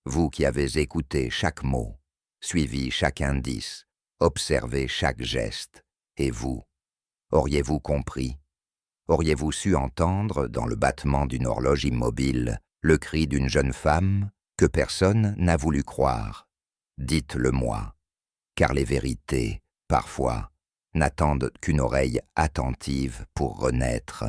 Vous qui avez écouté chaque mot, suivi chaque indice, observé chaque geste, et vous, auriez-vous compris? Auriez-vous su entendre, dans le battement d'une horloge immobile, le cri d'une jeune femme que personne n'a voulu croire? Dites-le-moi, car les vérités, parfois, n'attendent qu'une oreille attentive pour renaître.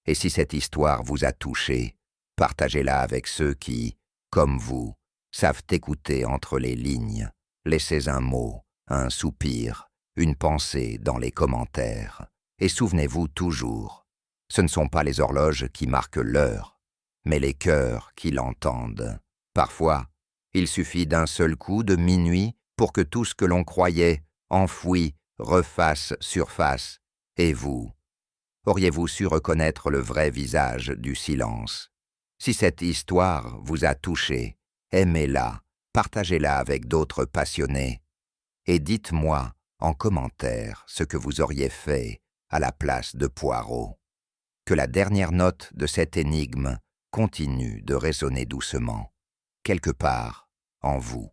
Et si cette histoire vous a touché, partagez-la avec ceux qui, comme vous, savent écouter entre les lignes. Laissez un mot, un soupir, une pensée dans les commentaires. Et souvenez-vous toujours, ce ne sont pas les horloges qui marquent l'heure, mais les cœurs qui l'entendent. Parfois, il suffit d'un seul coup de minuit pour que tout ce que l'on croyait enfoui refasse surface. Et vous, auriez-vous su reconnaître le vrai visage du silence? Si cette histoire vous a touché, aimez-la, partagez-la avec d'autres passionnés. Et dites-moi en commentaire ce que vous auriez fait à la place de Poirot. Que la dernière note de cette énigme continue de résonner doucement, quelque part en vous.